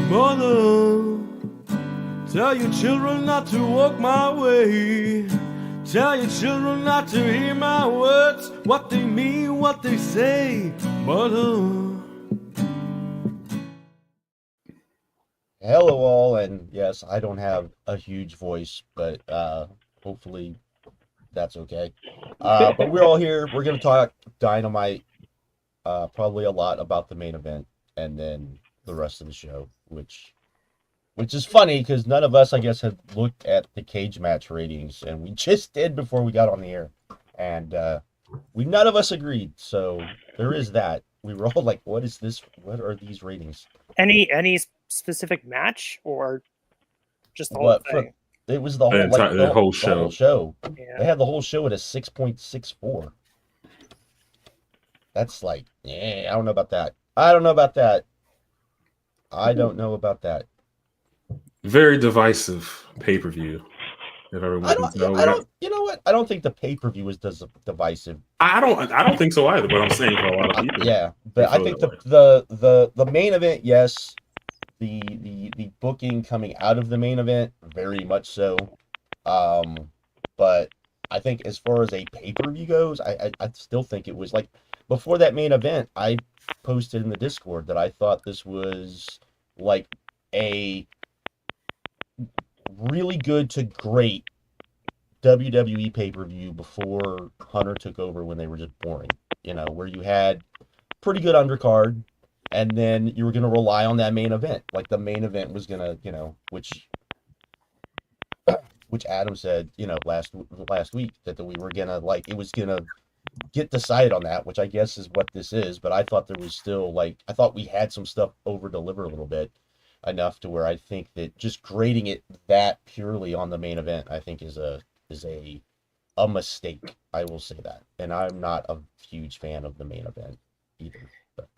Mother, tell your children not to walk my way. Tell your children not to hear my words, what they mean, what they say. Mother. Hello all, and yes, I don't have a huge voice, but hopefully that's okay. But we're all here. We're gonna talk Dynamite, probably a lot about the main event, and then the rest of the show, which is funny because none of us, I guess, had looked at the cage match ratings, and we just did before we got on the air, and none of us agreed. So there is that. We were all like, "What is this? What are these ratings?" Any specific match or just the whole thing? It was the whole the whole show. The whole show. Yeah. They had the whole show at a 6.64. That's like, I don't know about that. I don't know about that. Very divisive pay-per-view. If everyone you know what? I don't think the pay-per-view was divisive. I don't think so either, but I'm saying for a lot of people. Yeah, but I think the main event, yes. The booking coming out of the main event, very much so. But I think as far as a pay-per-view goes, I still think it was like before that main event, I posted in the Discord that I thought this was like a really good to great WWE pay-per-view before Hunter took over when they were just boring. You know, where you had pretty good undercard, and then you were going to rely on that main event. Like the main event was going to, you know, which Adam said, you know, last week that we were going to, like, it was going to get decided on that, which I guess is what this is. But I thought there was still, like, I thought we had some stuff over-deliver a little bit, enough to where I think that just grading it that purely on the main event, I think is a mistake. I will say that. And I'm not a huge fan of the main event either.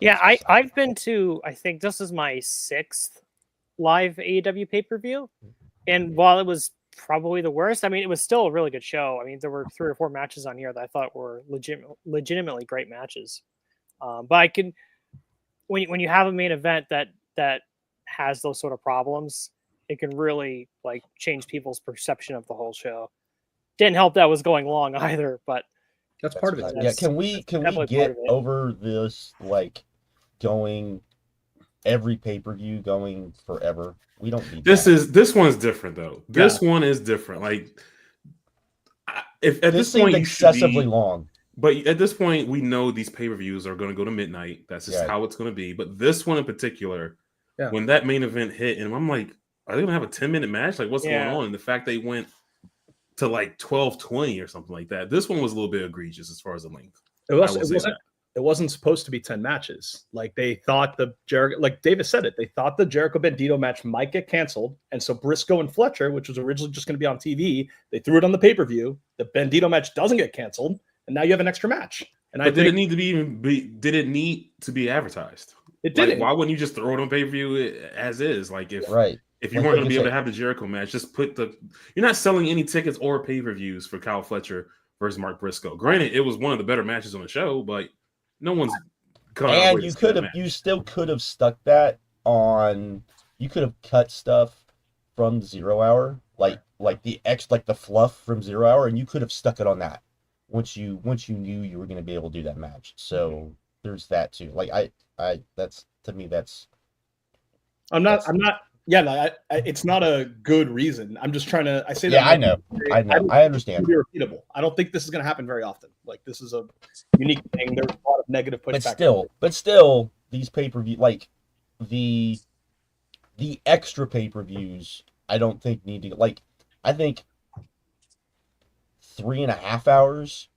Yeah, I've been to, I think this is my 6th live AEW pay-per-view. And while it was probably the worst, I mean, it was still a really good show. I mean, there were 3 or 4 matches on here that I thought were legitimately great matches. But I can, when you have a main event that has those sort of problems, it can really like change people's perception of the whole show. Didn't help that was going long either, but that's part of it. Yeah, can we get over this, like, going every pay-per-view going forever? We don't need this one's different though. This one is different. Like, if at this point excessively long. But at this point, we know these pay-per-views are going to go to midnight. That's just how it's going to be. But this one in particular, when that main event hit, and I'm like, are they going to have a 10-minute match? Like, what's going on? And the fact they went to like 12:20 or something like that. This one was a little bit egregious as far as the length. It wasn't supposed to be 10 matches. Like, they thought like Davis said it, they thought the Jericho Bandito match might get canceled. And so Briscoe and Fletcher, which was originally just going to be on TV, they threw it on the pay-per-view. The Bandito match doesn't get canceled, and now you have an extra match. And did it need to be advertised? It didn't. Like, why wouldn't you just throw it on pay-per-view as is? Like, if you weren't going to be able to have the Jericho match, just put you're not selling any tickets or pay-per-views for Kyle Fletcher versus Mark Briscoe. Granted, it was one of the better matches on the show, but no one's and you still could have stuck that on. You could have cut stuff from 0 Hour, like the fluff from 0 Hour, and you could have stuck it on that once you knew you were going to be able to do that match. So there's that too. Like that's, to me, that's. It's not a good reason. I'm just trying to. I say that. Yeah, I know. I understand. Be repeatable. I don't think this is going to happen very often. Like, this is a unique thing. There's a lot of negative pushback. But still, these pay-per-view, like the extra pay-per-views, I don't think need to, like. I think 3.5 hours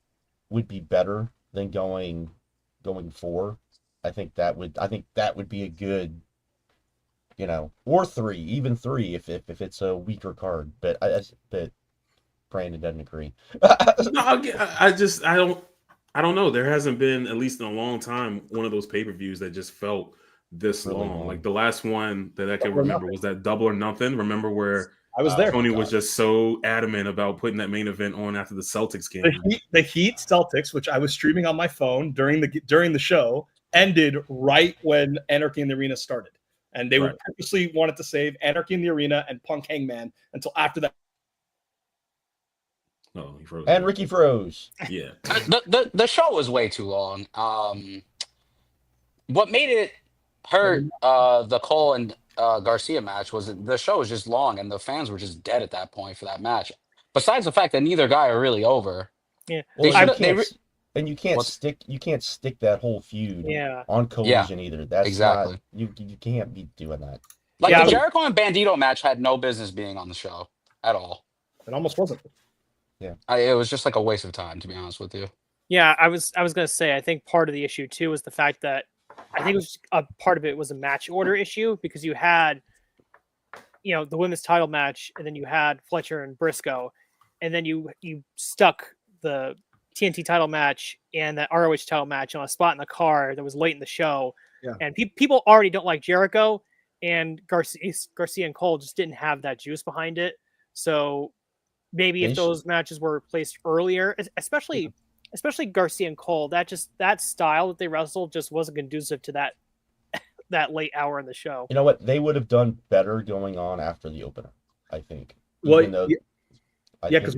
would be better than going 4. I think that would be a good. You know, or 3, even 3 if it's a weaker card. But Brandon doesn't agree. No, I don't know. There hasn't been, at least in a long time, one of those pay-per-views that just felt this really long. Like the last one that I can remember was that Double or Nothing. Remember where I was there? Tony was just so adamant about putting that main event on after the Celtics game. The Heat Celtics, which I was streaming on my phone during the show, ended right when Anarchy in the Arena started. And they would purposely wanted to save Anarchy in the Arena and Punk Hangman until after that. No, he froze. And Ricky froze. Yeah. The show was way too long. What made it hurt the Cole and Garcia match was that the show was just long and the fans were just dead at that point for that match. Besides the fact that neither guy are really over. Yeah. And you can't stick that whole feud on Collision either. That's exactly you can't be doing that. Like the Jericho and Bandito match had no business being on the show at all. It almost wasn't. Yeah. It was just like a waste of time, to be honest with you. Yeah, I was gonna say I think part of the issue too was the fact that I think it was a part of it was a match order issue because you had the women's title match and then you had Fletcher and Briscoe, and then you stuck the TNT title match and that ROH title match on a spot in the car that was late in the show. Yeah. And people already don't like Jericho, and Garcia and Cole just didn't have that juice behind it. So maybe if those matches were placed earlier, especially Garcia and Cole, that style that they wrestled just wasn't conducive to that late hour in the show. You know what? They would have done better going on after the opener, I think. Well, because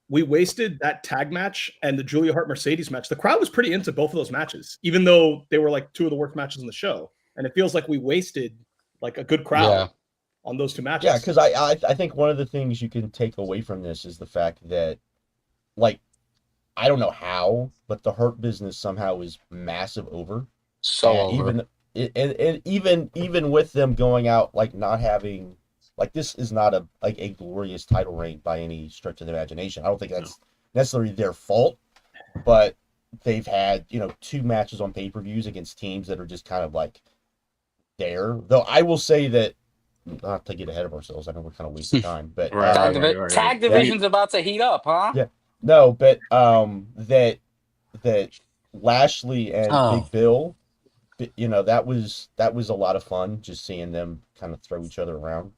we wasted that tag match and the Julia Hart Mercedes match. The crowd was pretty into both of those matches, even though they were like two of the worst matches in the show. And it feels like we wasted like a good crowd on those two matches. Yeah, because I think one of the things you can take away from this is the fact that, like, I don't know how, but the Hurt Business somehow is massive over. So over. Even with them going out like not having. Like, this is not a glorious title reign by any stretch of the imagination. I don't think that's necessarily their fault, but they've had, 2 matches on pay-per-views against teams that are just kind of like there. Though I will say that, not to get ahead of ourselves, I know we're kind of wasting time, but tag division's about to heat up, huh? Yeah, no, but that Lashley and Big Bill, that was a lot of fun just seeing them kind of throw each other around.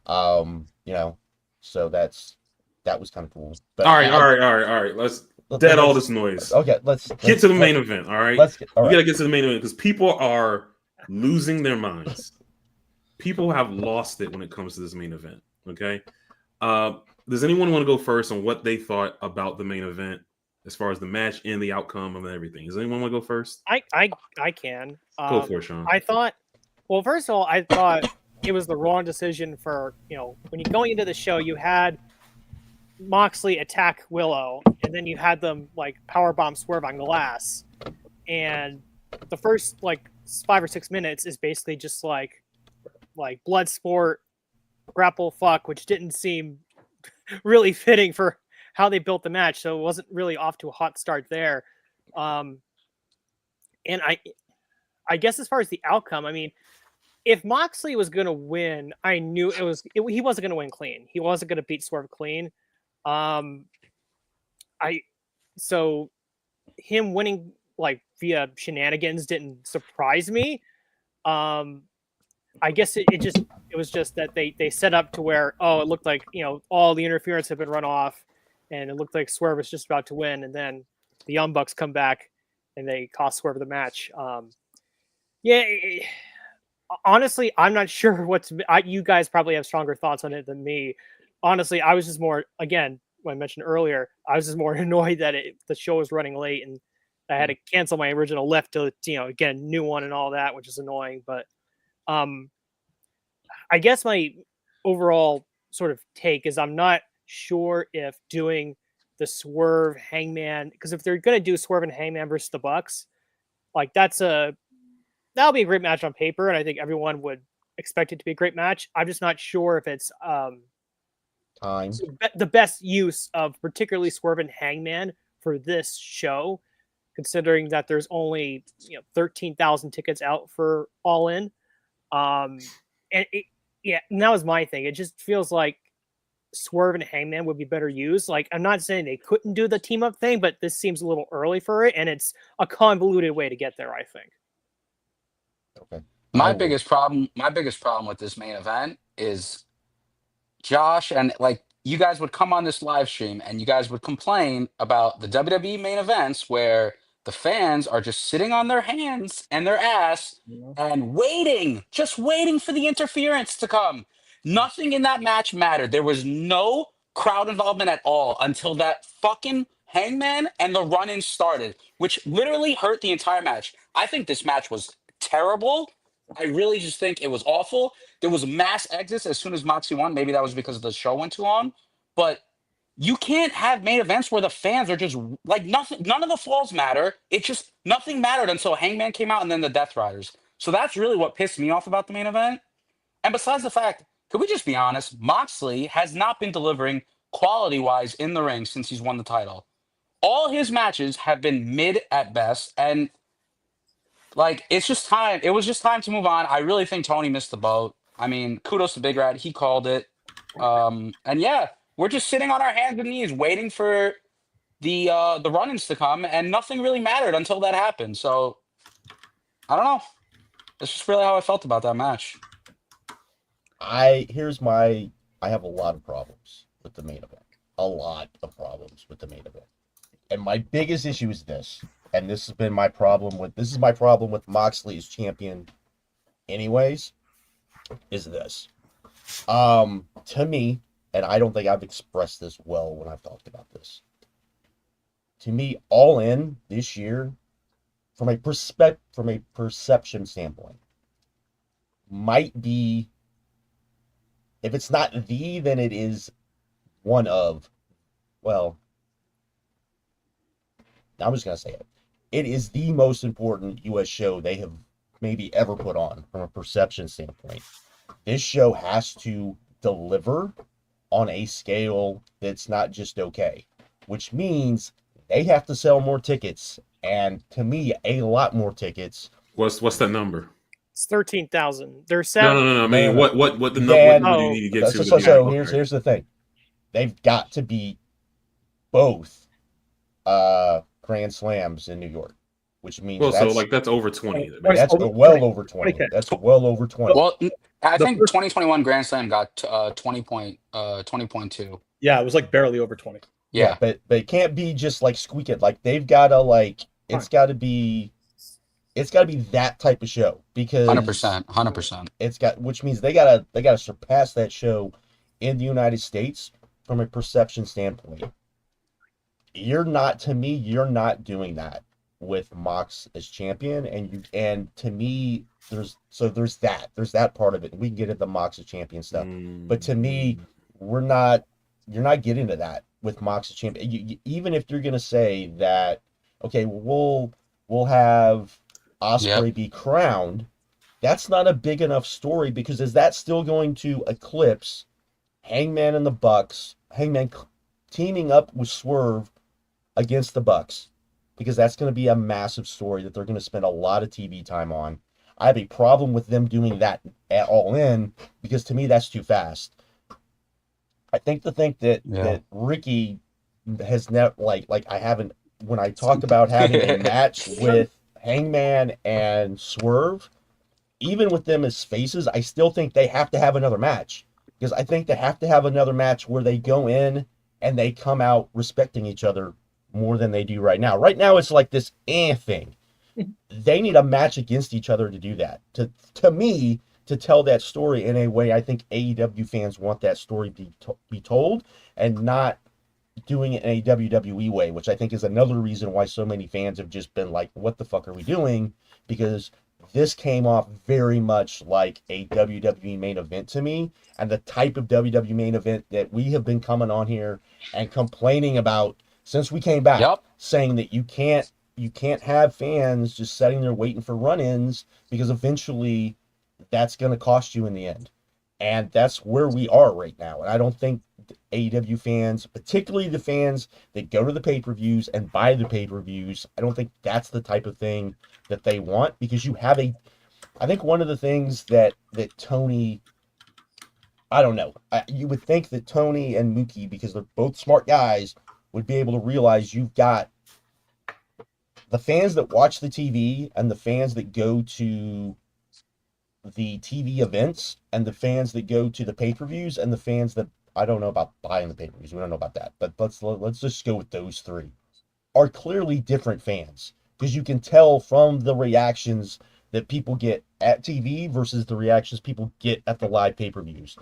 So that was kind of cool. But all right. Let's all this noise. Okay, let's get to the main event. All right, we gotta get to the main event because people are losing their minds. People have lost it when it comes to this main event. Okay, does anyone want to go first on what they thought about the main event as far as the match and the outcome of everything? Does anyone want to go first? I can go for it, Sean. First of all, I thought it was the wrong decision for, when you're going into the show, you had Moxley attack Willow, and then you had them like powerbomb Swerve on glass. And the first 5 or 6 minutes is basically just like blood sport, grapple fuck, which didn't seem really fitting for how they built the match. So it wasn't really off to a hot start there. And I guess as far as the outcome, I mean, if Moxley was going to win, I knew he wasn't going to win clean. He wasn't going to beat Swerve clean. So him winning via shenanigans didn't surprise me. I guess it was just that they set up to where, it looked like, all the interference had been run off and it looked like Swerve was just about to win. And then the Young Bucks come back and they cost Swerve the match. Honestly, I'm not sure you guys probably have stronger thoughts on it than me. Honestly, I was just more, again, when I mentioned earlier, I was just more annoyed that the show was running late and I had to cancel my original lift to, again, new one and all that, which is annoying. But I guess my overall sort of take is I'm not sure if doing the Swerve Hangman, because if they're going to do Swerve and Hangman versus the Bucks, that'll be a great match on paper, and I think everyone would expect it to be a great match. I'm just not sure if it's time the best use of particularly Swerve and Hangman for this show, considering that there's only 13,000 tickets out for All In. And that was my thing. It just feels like Swerve and Hangman would be better used. I'm not saying they couldn't do the team up thing, but this seems a little early for it, and it's a convoluted way to get there, I think. Okay. My biggest problem with this main event is Josh, and you guys would come on this live stream and you guys would complain about the WWE main events where the fans are just sitting on their hands and their ass and waiting, just waiting for the interference to come. Nothing in that match mattered. There was no crowd involvement at all until that fucking Hangman and the run-in started, which literally hurt the entire match. I think this match was terrible. I really just think it was awful. There was mass exits as soon as Moxie won. Maybe that was because the show went too long. But you can't have main events where the fans are just like nothing. None of the falls matter. It just nothing mattered until Hangman came out and then the Death Riders. So that's really what pissed me off about the main event. And besides the fact, could we just be honest? Moxley has not been delivering quality wise in the ring since he's won the title. All his matches have been mid at best. And like, it's just time. It was just time to move on. I really think Tony missed the boat. I mean, kudos to Big Rat. He called it. And yeah, we're just sitting on our hands and knees waiting for the run-ins to come, and nothing really mattered until that happened. So I don't know. That's just really how I felt about that match. I have a lot of problems with the main event. A lot of problems with the main event. And my biggest issue is this. And this is my problem with Moxley as champion anyways, is this. To me, and I don't think I've expressed this well when I've talked about this. To me, All In this year, from a perception standpoint, might be, if it's not the, then it is one of, well, I'm just going to say it. It is the most important U.S. show they have maybe ever put on from a perception standpoint. This show has to deliver on a scale that's not just okay, which means they have to sell more tickets, and to me, a lot more tickets. What's that number? It's 13,000. They're selling. No. I mean, what the number? What do you need to get to? So here's the thing. They've got to beat both Grand Slams in New York, which means that's over 20. That's well over 20. That's well over 20. Well, I think 2021 Grand Slam got 20.2. Yeah, it was like barely over 20. Yeah, but it can't be just like squeak it. Like they've got to it's got to be that type of show, because 100%. Which means they gotta surpass that show in the United States from a perception standpoint. You're not doing that with Mox as champion, and to me there's that part of it. We can get into the Mox as champion stuff, but to me you're not getting to that with Mox as champion. Even if you're gonna say that, okay, we'll have Ospreay be crowned, that's not a big enough story, because is that still going to eclipse Hangman and the Bucks, Hangman teaming up with Swerve against the Bucks? Because that's going to be a massive story that they're going to spend a lot of TV time on. I have a problem with them doing that at All In, because to me that's too fast. I think that Ricky has never when I talk about having a match with Hangman and Swerve, even with them as faces, I still think they have to have another match, because I think they have to have another match where they go in and they come out respecting each other more than they do right now. Right now, it's like this thing. They need a match against each other to do that. To me, to tell that story in a way I think AEW fans want that story be told, and not doing it in a WWE way, which I think is another reason why so many fans have just been like, what the fuck are we doing? Because this came off very much like a WWE main event to me, and the type of WWE main event that we have been coming on here and complaining about since we came back, saying that you can't have fans just sitting there waiting for run-ins, because eventually that's going to cost you in the end. And that's where we are right now. And I don't think AEW fans, particularly the fans that go to the pay-per-views and buy the pay-per-views, I don't think that's the type of thing that they want, because you have I think one of the things that Tony, I don't know, you would think that Tony and Mookie, because they're both smart guys, would be able to realize you've got the fans that watch the TV, and the fans that go to the TV events, and the fans that go to the pay-per-views, and the fans that, I don't know about buying the pay-per-views, we don't know about that, but let's just go with those three, are clearly different fans. because you can tell from the reactions that people get at TV versus the reactions people get at the live pay-per-views.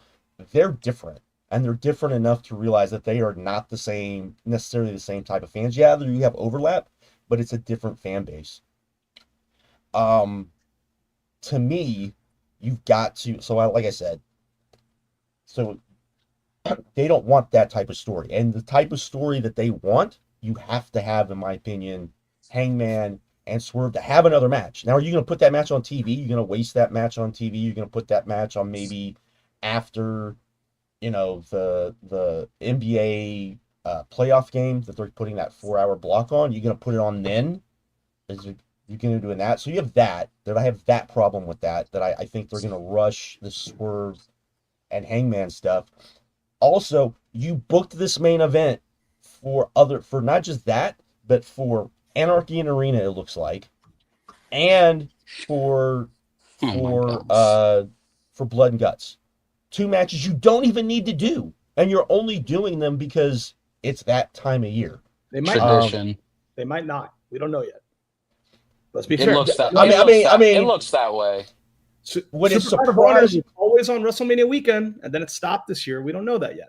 They're different, and they're different enough to realize that they are not necessarily the same type of fans. Yeah, you have overlap, but it's a different fan base. To me, you've got to, like I said, so they don't want that type of story. And the type of story that they want, you have to have, in my opinion, Hangman and Swerve to have another match. Now, are you going to put that match on TV? You're going to waste that match on TV? You're going to put that match on maybe after, the NBA playoff game that they're putting that 4-hour block on? You're going to put it on then? You're going to do that? So you have that I have that problem with that I think they're going to rush the Swerve and Hangman stuff. Also, you booked this main event for not just that, but for Anarchy in Arena, it looks like, and for Blood and Guts. 2 matches you don't even need to do, and you're only doing them because it's that time of year. They might tradition. They might not. We don't know yet. Let's be It fair. looks that. It looks that way. What is Super surprising? is always on WrestleMania weekend, and then it stopped this year. We don't know that yet.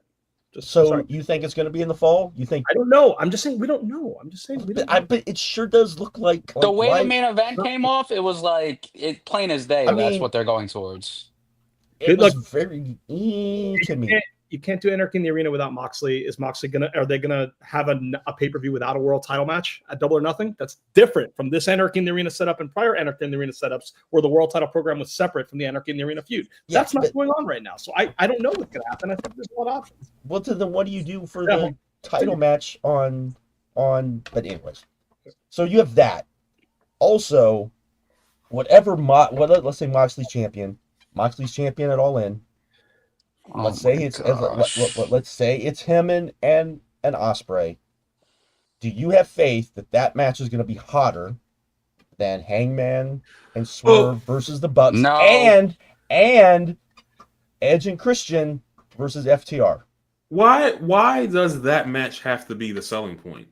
You think it's going to be in the fall? You think? I don't know. I'm just saying we don't know. I'm just saying we don't know. But it sure does look like The way the main event came off, it was like plain as day. That's what they're going towards. It was very to me. You can't do Anarchy in the Arena without Moxley. Are they gonna have a pay-per-view without a world title match at Double or Nothing? That's different from this Anarchy in the Arena setup and prior Anarchy in the Arena setups where the world title program was separate from the Anarchy in the Arena feud. That's not going on right now. So I don't know what's gonna happen. I think there's a lot of options. Well, then what do you do for the title match on but anyways. So you have that. Also, let's say Moxley's champion at All In. Let's say it's him and Ospreay. Do you have faith that match is going to be hotter than Hangman and Swerve versus the Bucks and Edge and Christian versus FTR? Why does that match have to be the selling point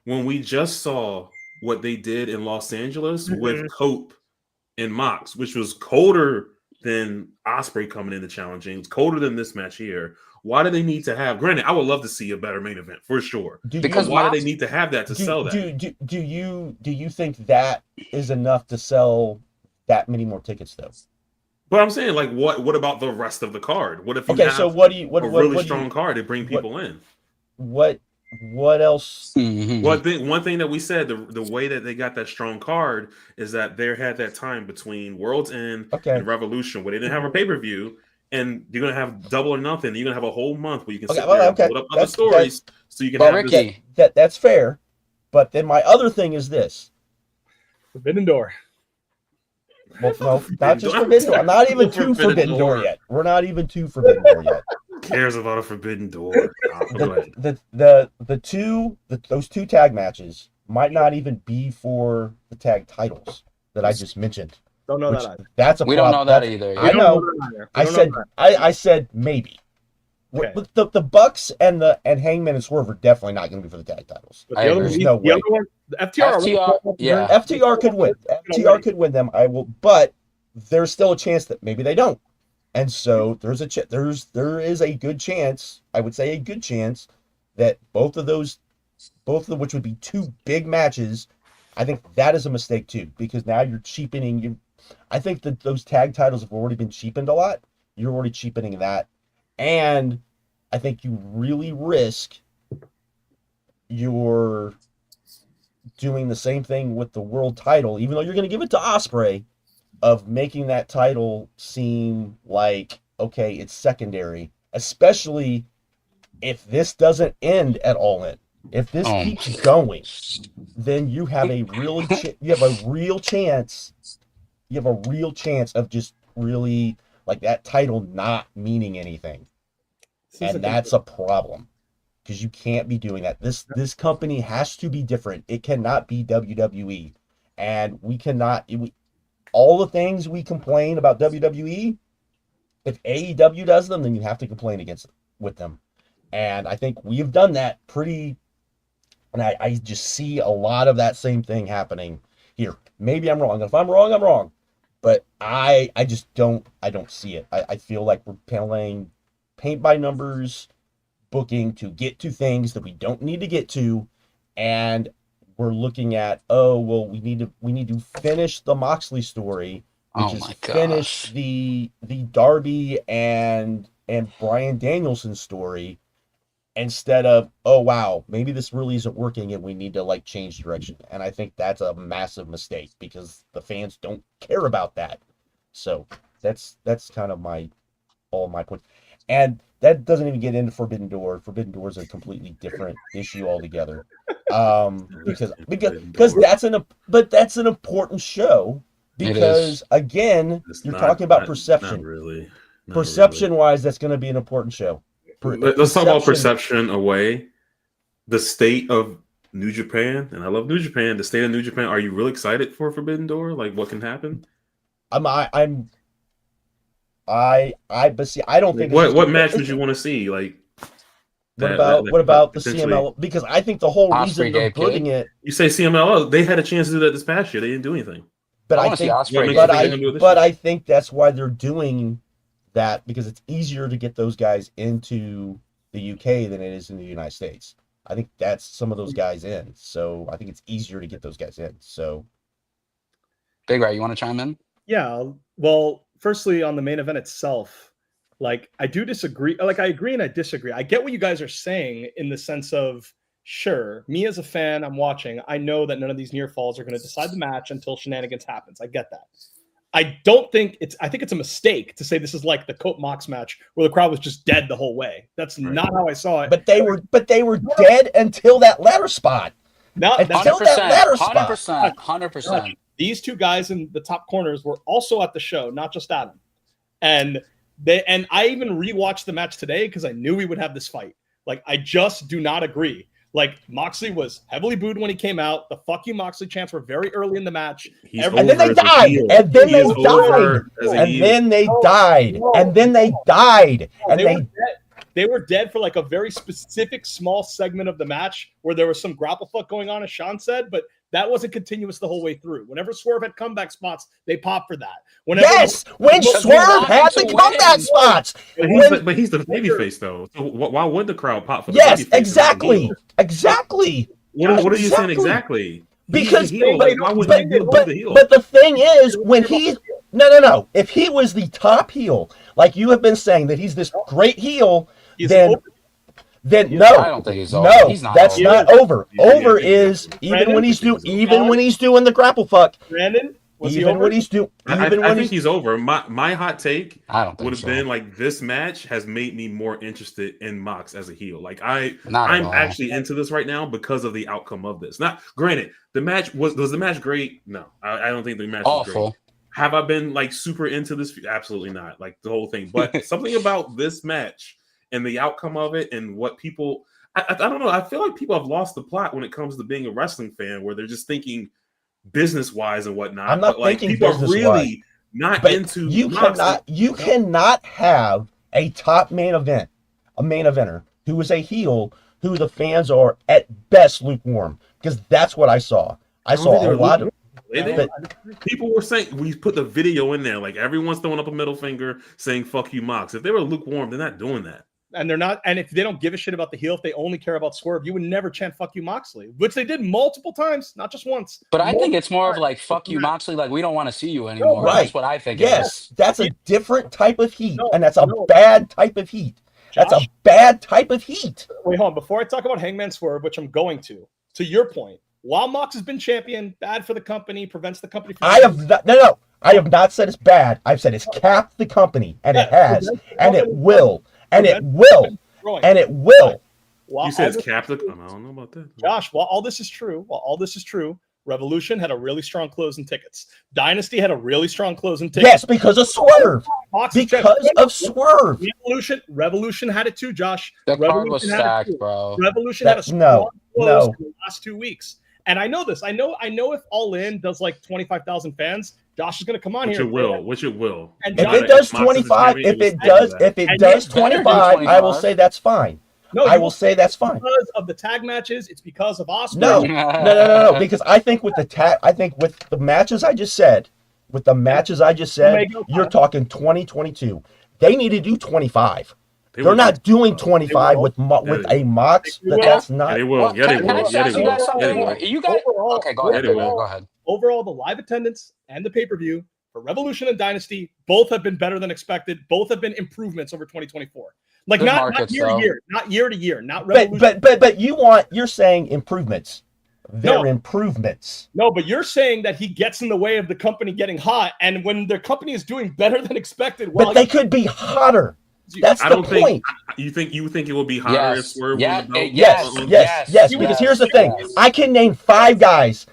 when we just saw what they did in Los Angeles with Cope and Mox, which was colder than Ospreay coming in to challenging? It's colder than this match here. Why do they need to have? Granted, I would love to see a better main event for sure. Because why do they need to have that to sell that? Do you think that is enough to sell that many more tickets though? But I'm saying, like, what about the rest of the card? What if you have a really strong card to bring people in? What else? Mm-hmm. One thing that we said, the way that they got that strong card is that they had that time between World's End and Revolution where they didn't have a pay-per-view, and you're going to have Double or Nothing. You're going to have a whole month where you can sit there and build up other stories so you can have Ricky. That's fair. But then my other thing is this. Forbidden Door. Well, no, not just Forbidden Door. I'm not even to Forbidden Door yet. We're not even to Forbidden Door yet. Who cares about a Forbidden Door? Those 2 tag matches might not even be for the tag titles that I just mentioned. Don't know that either. That's a we problem. Don't know that either. I know. I said maybe. Okay. The Bucks and Hangman and Swerve are definitely not going to be for the tag titles. There's no way. The FTR could win. FTR could win them. But there's still a chance that maybe they don't. And so there is a good chance. I would say a good chance that both of them, which would be 2 big matches. I think that is a mistake too, because now you're cheapening. I think that those tag titles have already been cheapened a lot. You're already cheapening that. And I think you really risk you're doing the same thing with the world title, even though you're going to give it to Ospreay, of making that title seem like, okay, it's secondary, especially if this doesn't end at All In. If this keeps going, then you have a real chance of just really like that title not meaning anything. And that's a problem, because you can't be doing that. This company has to be different. It cannot be WWE. And we cannot, all the things we complain about WWE, if AEW does them, then you have to complain with them. And I think we have done that pretty, and I just see a lot of that same thing happening Maybe I'm wrong. If I'm wrong, I'm wrong. But I just don't see it. I feel like we're playing paint by numbers booking to get to things that we don't need to get to, and we're looking at, oh well, we need to finish the Moxley story, which is finish the Darby and Bryan Danielson story, instead of, oh wow, maybe this really isn't working and we need to like change direction. And I think that's a massive mistake because the fans don't care about that. So that's kind of all my points. And that doesn't even get into Forbidden Door. Forbidden Door is a completely different issue altogether. Because that's an important show, because again, you're talking about perception. Perception wise, that's going to be an important show. Let's talk about perception away. The state of New Japan, and I love New Japan. The state of New Japan. Are you really excited for Forbidden Door? Like, what can happen? But see, I don't think. What match would you want to see? Like, what about the CMLL? Because I think the whole reason they're putting it. You say CMLL, they had a chance to do that this past year. They didn't do anything. But I think that's why they're doing that, because it's easier to get those guys into the UK than it is in the United States. I think that's some of those guys in. So I think it's easier to get those guys in. So, Big Ray, you want to chime in? Yeah. Well, firstly, on the main event itself, like, I do disagree. Like, I agree and I disagree. I get what you guys are saying in the sense of, sure, me as a fan, I'm watching. I know that none of these near falls are going to decide the match until shenanigans happens. I get that. I think it's a mistake to say this is like the Cope Mox match where the crowd was just dead the whole way. That's not how I saw it. But they were dead until that ladder spot. Not until that ladder spot. 100%. These two guys in the top corners were also at the show, not just Adam. And I even rewatched the match today because I knew we would have this fight. Like, I just do not agree. Like, Moxley was heavily booed when he came out. The "fuck you, Moxley" chants were very early in the match. And then they died. And then they died. And then they died. And then they died. And they were dead for like a very specific small segment of the match where there was some grapple fuck going on, as Sean said, but that wasn't continuous the whole way through. Whenever Swerve had comeback spots, they popped for that. When Swerve had the comeback spots. But he's the babyface, though. So why would the crowd pop for the babyface? Exactly. What are you saying exactly? Because but the thing is, when he's no. If he was the top heel, like you have been saying that he's this great heel, then no, I don't think he's over. No, he's not that's over. not over. Over is even when he's doing the grapple fuck. Brandon, I think he's over. My hot take would have been like, this match has made me more interested in Mox as a heel. Like, I'm actually into this right now because of the outcome of this. Not granted, the match was the match great? No, I don't think the match was great. Have I been like super into this? Absolutely not. Like the whole thing, but something about this match and the outcome of it and what people, I don't know. I feel like people have lost the plot when it comes to being a wrestling fan, where they're just thinking business wise and whatnot. I'm not thinking people are really not into. You cannot have a top main eventer who is a heel who the fans are at best lukewarm, because that's what I saw. I saw a lot of. People were saying, we put the video in there, like everyone's throwing up a middle finger saying "fuck you, Mox." If they were lukewarm, they're not doing that. And they're not. And if they don't give a shit about the heel, if they only care about Swerve, you would never chant "fuck you, Moxley," which they did multiple times, not just once. But I think it's more of like "fuck you, Moxley." Like, we don't want to see you anymore. Right. That's what I think. Yes, that's a different type of heat, and that's a bad type of heat. That's a bad type of heat. Wait, hold on. Before I talk about Hangman Swerve, which I'm going to your point, while Mox has been champion, bad for the company, prevents the company from... I have not said it's bad. I've said it's capped the company, and it has, and it will, and it will, and it will. You said it's capped the... I don't know about that. Josh, while all this is true, Revolution had a really strong close in tickets. Dynasty had a really strong close in tickets. Yes, because of Swerve. Swerve. Revolution had it too, Josh. The card was stacked, bro. Revolution had a strong close in the last 2 weeks. And I know this. I know if All In does like 25,000 fans, Josh is going to come on which here. Which it will. And if it does 25, if it does 25, I will say that's fine. I will say that's fine. Because of the tag matches, it's because of Osprey. No. Because I think with the matches I just said, you're talking 2022. They need to do 25. They're not doing 25 with a Mox. That's not. Yeah, they will. Can I just ask you guys something? You guys, okay, go ahead. Go ahead. Overall, the live attendance and the pay-per-view for Revolution and Dynasty both have been better than expected. Both have been improvements over 2024. Like not year to year, not year to year, not Revolution. But you're saying improvements. They're improvements. No, but you're saying that he gets in the way of the company getting hot, and when the company is doing better than expected, but they could be hotter. That's the point. You think it will be hotter if Swerve won the belt? Yes. Because here's the thing: I can name 5 guys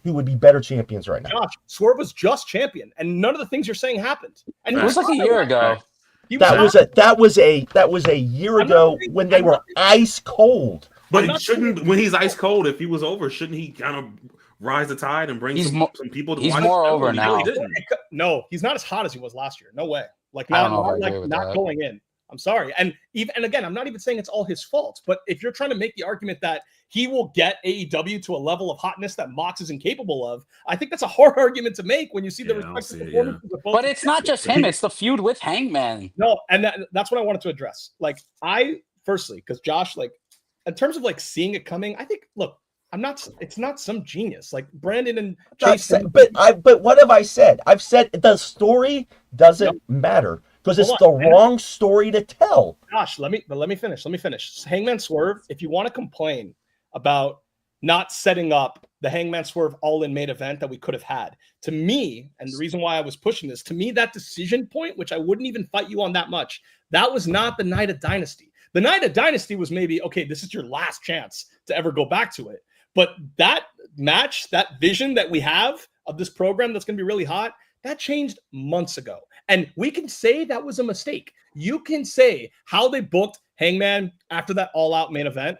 who would be better champions right now. Josh, Swerve was just champion, and none of the things you're saying happened. And it was like a year ago. That was a year ago when they were ice cold. But when he's ice cold, if he was over, shouldn't he kind of rise the tide and bring some people to watch? He's more over now. No, he's not as hot as he was last year. No way. Like not going in. I'm sorry. And again, I'm not even saying it's all his fault, but if you're trying to make the argument that he will get AEW to a level of hotness that Mox is incapable of, I think that's a hard argument to make when you see the respective performances of both. But it's not just him, it's the feud with Hangman. No, and that's what I wanted to address. Like firstly, because Josh, like in terms of like seeing it coming, I think it's not some genius like Brandon and Jason. But what have I said? I've said the story doesn't matter because it's the wrong story to tell. Gosh, let me finish. Hangman Swerve, if you want to complain about not setting up the Hangman Swerve all-in main event that we could have had, to me, and the reason why I was pushing this, to me, that decision point, which I wouldn't even fight you on that much, that was not the night of Dynasty. The night of Dynasty was maybe, okay, this is your last chance to ever go back to it. But that match, that vision that we have of this program that's going to be really hot, that changed months ago. And we can say that was a mistake. You can say how they booked Hangman after that all-out main event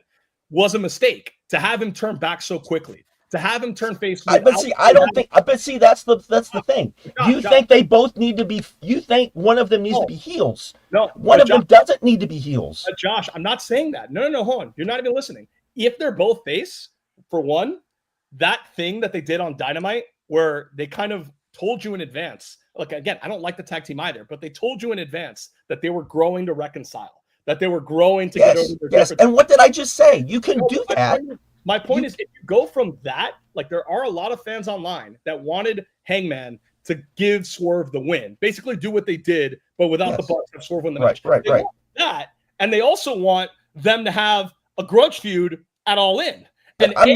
was a mistake to have him turn back so quickly, to have him turn face. But see, that's the thing. You think they both need to be? You think one of them needs to be heels? No, one of them doesn't need to be heels. Josh, I'm not saying that. No, hold on. You're not even listening. If they're both face, for one, that thing that they did on Dynamite where they kind of told you in advance, like, again, I don't like the tag team either, but they told you in advance that they were growing to reconcile, that they were growing to get over their differences. And what did I just say? You can do that. My point is, if you go from that, like there are a lot of fans online that wanted Hangman to give Swerve the win, basically do what they did, but without the Bucks have Swerve win the match. They want that, and they also want them to have a grudge feud at All In. And I'm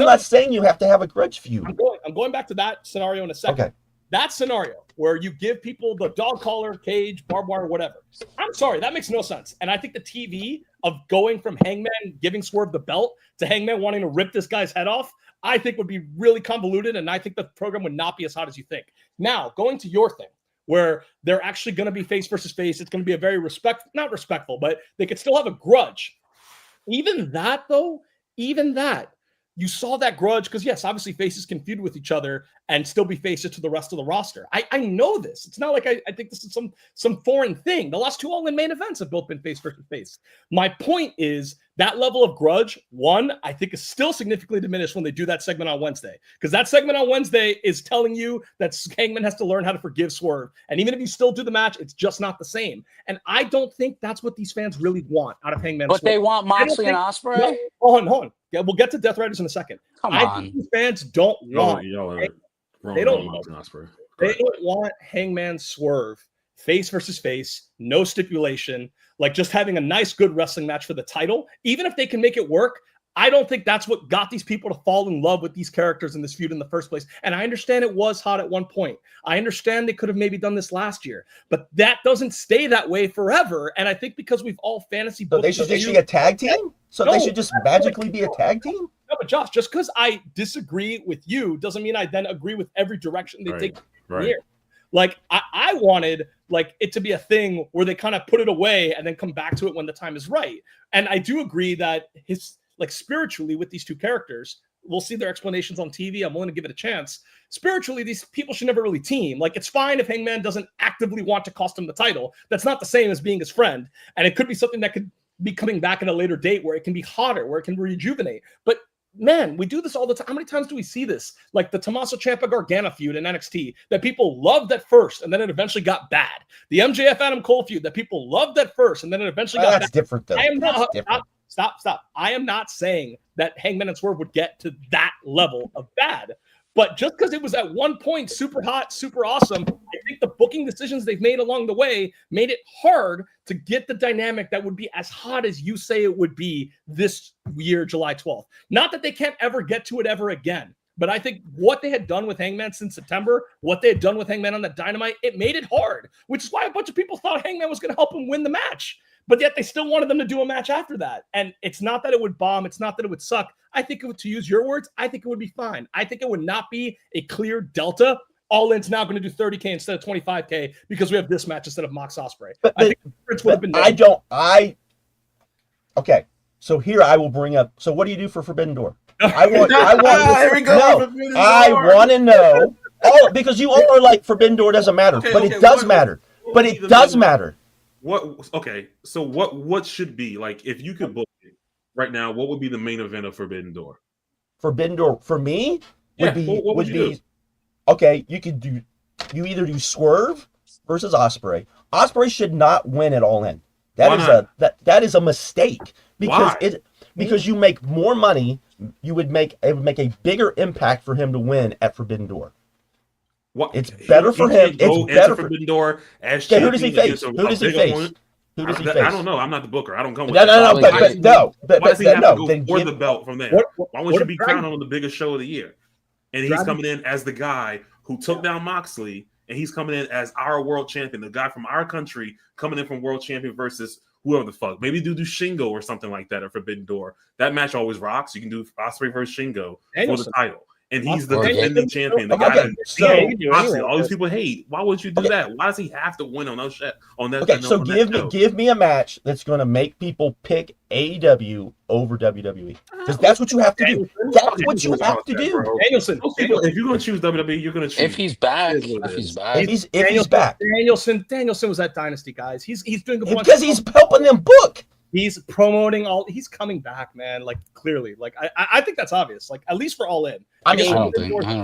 not saying you have to have a grudge feud. I'm going back to that scenario in a second. Okay. That scenario where you give people the dog collar, cage, barbed wire, whatever. I'm sorry, that makes no sense. And I think the TV of going from Hangman giving Swerve the belt to Hangman wanting to rip this guy's head off, I think would be really convoluted, and I think the program would not be as hot as you think. Now, going to your thing, where they're actually going to be face versus face, it's going to be a very not respectful, but they could still have a grudge. Even that, you saw that grudge because, yes, obviously faces can feud with each other and still be faces to the rest of the roster. I know this. It's not like I think this is some foreign thing. The last 2 all-in main events have both been face versus face. My point is that level of grudge, one, I think is still significantly diminished when they do that segment on Wednesday. Because that segment on Wednesday is telling you that Hangman has to learn how to forgive Swerve. And even if you still do the match, it's just not the same. And I don't think that's what these fans really want out of Hangman. But Swerve. They want Moxley and Ospreay? No, hold on. Yeah, we'll get to Death Riders in a second. I think these fans don't want. They don't want Hangman Swerve face versus face, no stipulation, like just having a nice, good wrestling match for the title. Even if they can make it work, I don't think that's what got these people to fall in love with these characters in this feud in the first place. And I understand it was hot at one point. I understand they could have maybe done this last year, but that doesn't stay that way forever. And I think because we've all fantasy booked. So they should be a tag team? So they should just magically be a tag team? No, but Josh, just because I disagree with you doesn't mean I then agree with every direction they take here. Like I wanted like it to be a thing where they kind of put it away and then come back to it when the time is right. And I do agree that spiritually with these two characters, we'll see their explanations on TV. I'm willing to give it a chance. Spiritually, these people should never really team. Like, it's fine if Hangman doesn't actively want to cost him the title. That's not the same as being his friend. And it could be something that could be coming back at a later date where it can be hotter, where it can rejuvenate. But man, we do this all the time. How many times do we see this? Like the Tommaso Ciampa Gargano feud in NXT that people loved at first and then it eventually got bad. The MJF Adam Cole feud that people loved at first and then it eventually got that's bad. Different though. I am not different. Stop. I am not saying that Hangman and Swerve would get to that level of bad. But just because it was at one point super hot, super awesome, I think the booking decisions they've made along the way made it hard to get the dynamic that would be as hot as you say it would be this year, July 12th. Not that they can't ever get to it ever again, but I think what they had done with Hangman since September, what they had done with Hangman on the Dynamite, it made it hard, which is why a bunch of people thought Hangman was going to help him win the match. But yet they still wanted them to do a match after that. And it's not that it would bomb. It's not that it would suck. I think it would, to use your words, I think it would be fine. I think it would not be a clear delta. All In's now going to do 30K instead of 25K because we have this match instead of Mox Ospreay. But I think the difference would have been okay. So here I will bring up. So what do you do for Forbidden Door? I want to know. Oh, because you all are like Forbidden Door doesn't matter, but it does matter. But it does matter. So what should be, like, if you could book it right now, what would be the main event of Forbidden Door? Forbidden Door for me would be okay, you either do Swerve versus Ospreay. Ospreay should not win at All In. That is a mistake because you make more money, it would make a bigger impact for him to win at Forbidden Door. What? It's better for him. It's better for Forbidden Door as who does he face? Who does he face? I don't know. I'm not the booker. I don't come with Why does he have to go for the belt from there? Why won't you be crowned on the biggest show of the year? And he's coming in as the guy who took down Moxley, and he's coming in as our world champion, the guy from our country coming in from world champion versus whoever the fuck. Maybe do Shingo or something like that at Forbidden Door. That match always rocks. You can do Ospreay versus Shingo for the title. And he's the defending champion. The guy that all these people hate. Why would you do that? Why does he have to win on that shit? Give me a match that's going to make people pick AEW over WWE, because that's what you have to do. That's what you have to do. Danielson, if you're going to choose WWE, you're going to choose. If he's back, if he's back. Danielson was at Dynasty, guys. He's doing a bunch because he's helping them book. He's promoting he's coming back, man. Like, clearly, like I think that's obvious. Like, at least for All In. I don't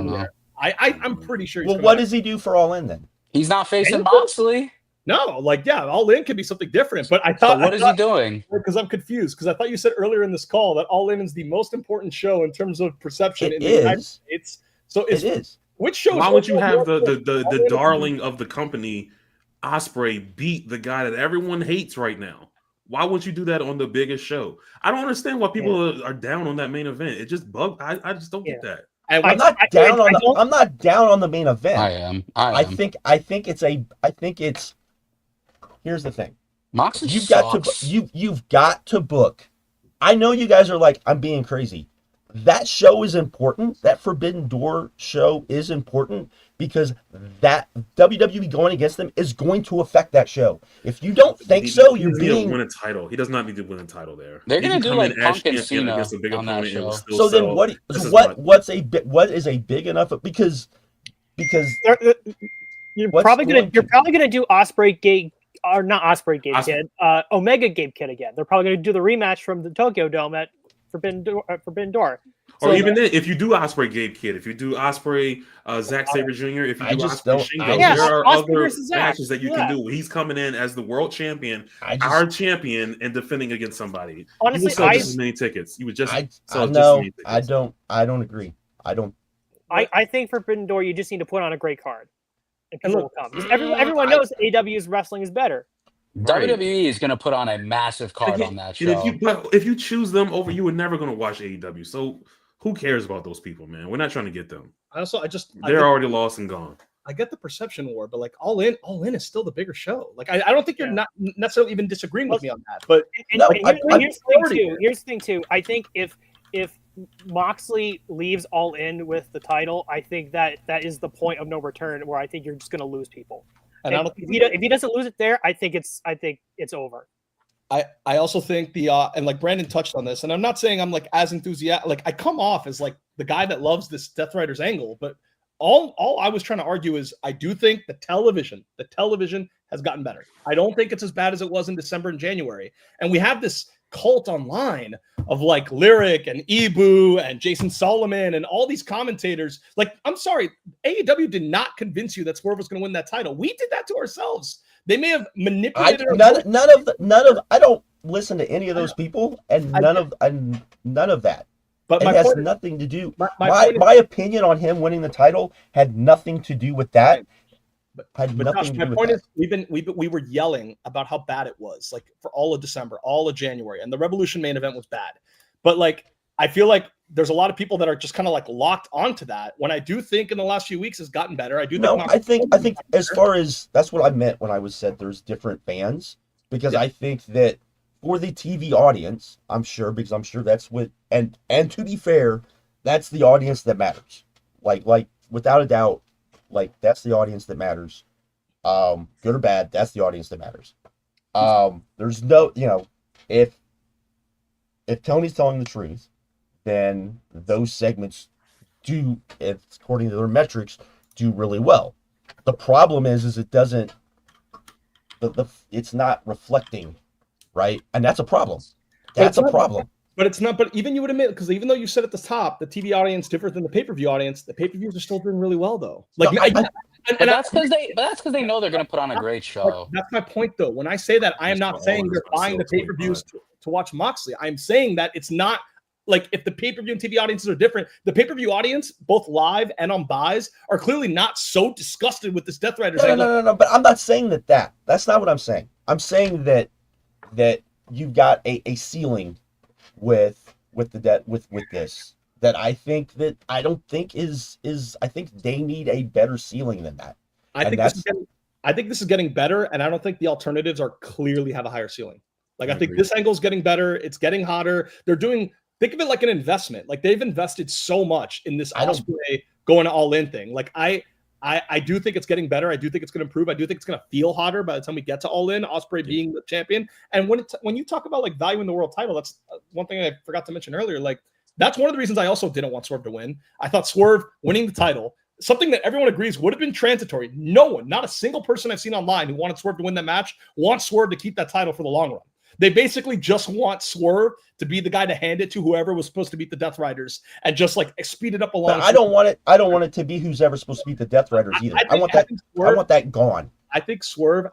know. I'm pretty sure. Well, what does he do for All In then? He's not facing Moxley. No, like, yeah, All In could be something different. But I thought, what is he doing? Because I'm confused. Because I thought you said earlier in this call that All In is the most important show in terms of perception in the United States. So it is. Which show? Why would you have the darling of the company, Ospreay, beat the guy that everyone hates right now? Why would you do that on the biggest show? I don't understand why people are down on that main event. It just bugged. I just don't get that. I'm not down on the main event. I am. I think it's. Here's the thing. You've got to book. I know you guys are like, I'm being crazy. That show is important. That Forbidden Door show is important because that WWE going against them is going to affect that show. If you don't think so, you're being win a title. He does not need to win a title there. They're going to do like Punk and Cena against a big on that show. So then what is a big enough because you're probably gonna do Ospreay Gabe, or not Ospreay Gabe Kid, Omega Gabe Kid again. They're probably gonna do the rematch from the Tokyo Dome at Forbidden Door. Or even then, if you do Ospreay Gabe Kid, if you do Ospreay Zack Sabre Jr., if you do Ospreay Shingo, there are other matches that you can do. He's coming in as the world champion, our champion, and defending against somebody. Honestly, you would sell just as many tickets. You would just sell just as many tickets. I don't agree. I think Forbidden Door, you just need to put on a great card, and people will come. Everyone knows AEW's wrestling is better. WWE is going to put on a massive card on that show. If you choose them over, you were never going to watch AEW. So who cares about those people, man? We're not trying to get them. They're already lost and gone. I get the perception war, but like All In is still the bigger show. Like I don't think you're not necessarily even disagreeing with me on that. But here's the thing too. I think if Moxley leaves All In with the title, I think that is the point of no return, where I think you're just going to lose people. And if he doesn't lose it there, I think it's over. I also think and like Brandon touched on this, and I'm not saying I'm like as enthusiastic. Like I come off as like the guy that loves this Death Riders angle, but all I was trying to argue is I do think the television has gotten better. I don't think it's as bad as it was in December and January. And we have this cult online of like Lyric and Ibu and Jason Solomon and all these commentators. Like, I'm sorry, AEW did not convince you that Swerve was going to win that title. We did that to ourselves. They may have manipulated. None of. I don't listen to any of those people, and none of that. But it has nothing to do. My opinion on him winning the title had nothing to do with that. But Josh, my point is, we were yelling about how bad it was, like for all of December, all of January, and the Revolution main event was bad. But like, I feel like there's a lot of people that are just kind of like locked onto that. When I do think in the last few weeks has gotten better. I think as far as that's what I meant when I was said there's different fans, because I think that for the TV audience, I'm sure that's what and to be fair, that's the audience that matters. Like without a doubt. Like, that's the audience that matters. Good or bad, that's the audience that matters. There's no, if Tony's telling the truth, then those segments do, according to their metrics, do really well. The problem is it doesn't, it's not reflecting, right? And that's a problem. That's a problem. But it's not. But even you would admit, because even though you said at the top, the TV audience different than the pay-per-view audience, the pay-per-views are still doing really well, though. Like, that's because they know they're going to put on a great show. That's my point, though. When I say that, I am not saying they're buying the pay-per-views to watch Moxley. I'm saying that it's not like if the pay-per-view and TV audiences are different. The pay-per-view audience, both live and on buys, are clearly not so disgusted with this Death Riders. No. But I'm not saying that. That's not what I'm saying. I'm saying that you've got a ceiling with this that I think I think they need a better ceiling than that. I think this is getting better, and I don't think the alternatives are clearly have a higher ceiling. Like, I think this angle is getting better. It's getting hotter. Think of it like an investment. Like, they've invested so much in this Ospreay going all in thing. Like, I do think it's getting better. I do think it's going to improve. I do think it's going to feel hotter by the time we get to All In, Ospreay being the champion. And when you talk about like value in the world title, that's one thing I forgot to mention earlier. Like, that's one of the reasons I also didn't want Swerve to win. I thought Swerve winning the title, something that everyone agrees would have been transitory. No one, not a single person I've seen online who wanted Swerve to win that match, wants Swerve to keep that title for the long run. They basically just want Swerve to be the guy to hand it to whoever was supposed to beat the Death Riders and just like speed it up along. But I don't want it to be who's ever supposed to beat the Death Riders either. I want that gone. I think Swerve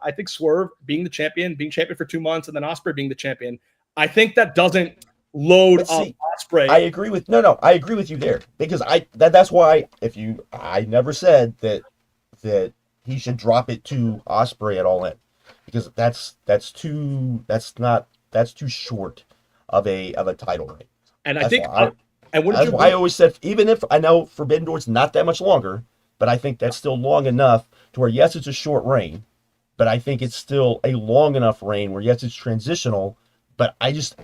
being the champion, being champion for 2 months, and then Ospreay being the champion. I think that doesn't load up Ospreay. I agree with I agree with you there, because that's why I never said that he should drop it to Ospreay at All In, because that's too short of a title reign. And that's I think that's why I always said, even if I know Forbidden Door's not that much longer, but I think that's still long enough to where, yes, it's a short reign, but I think it's still a long enough reign where, yes, it's transitional, but I just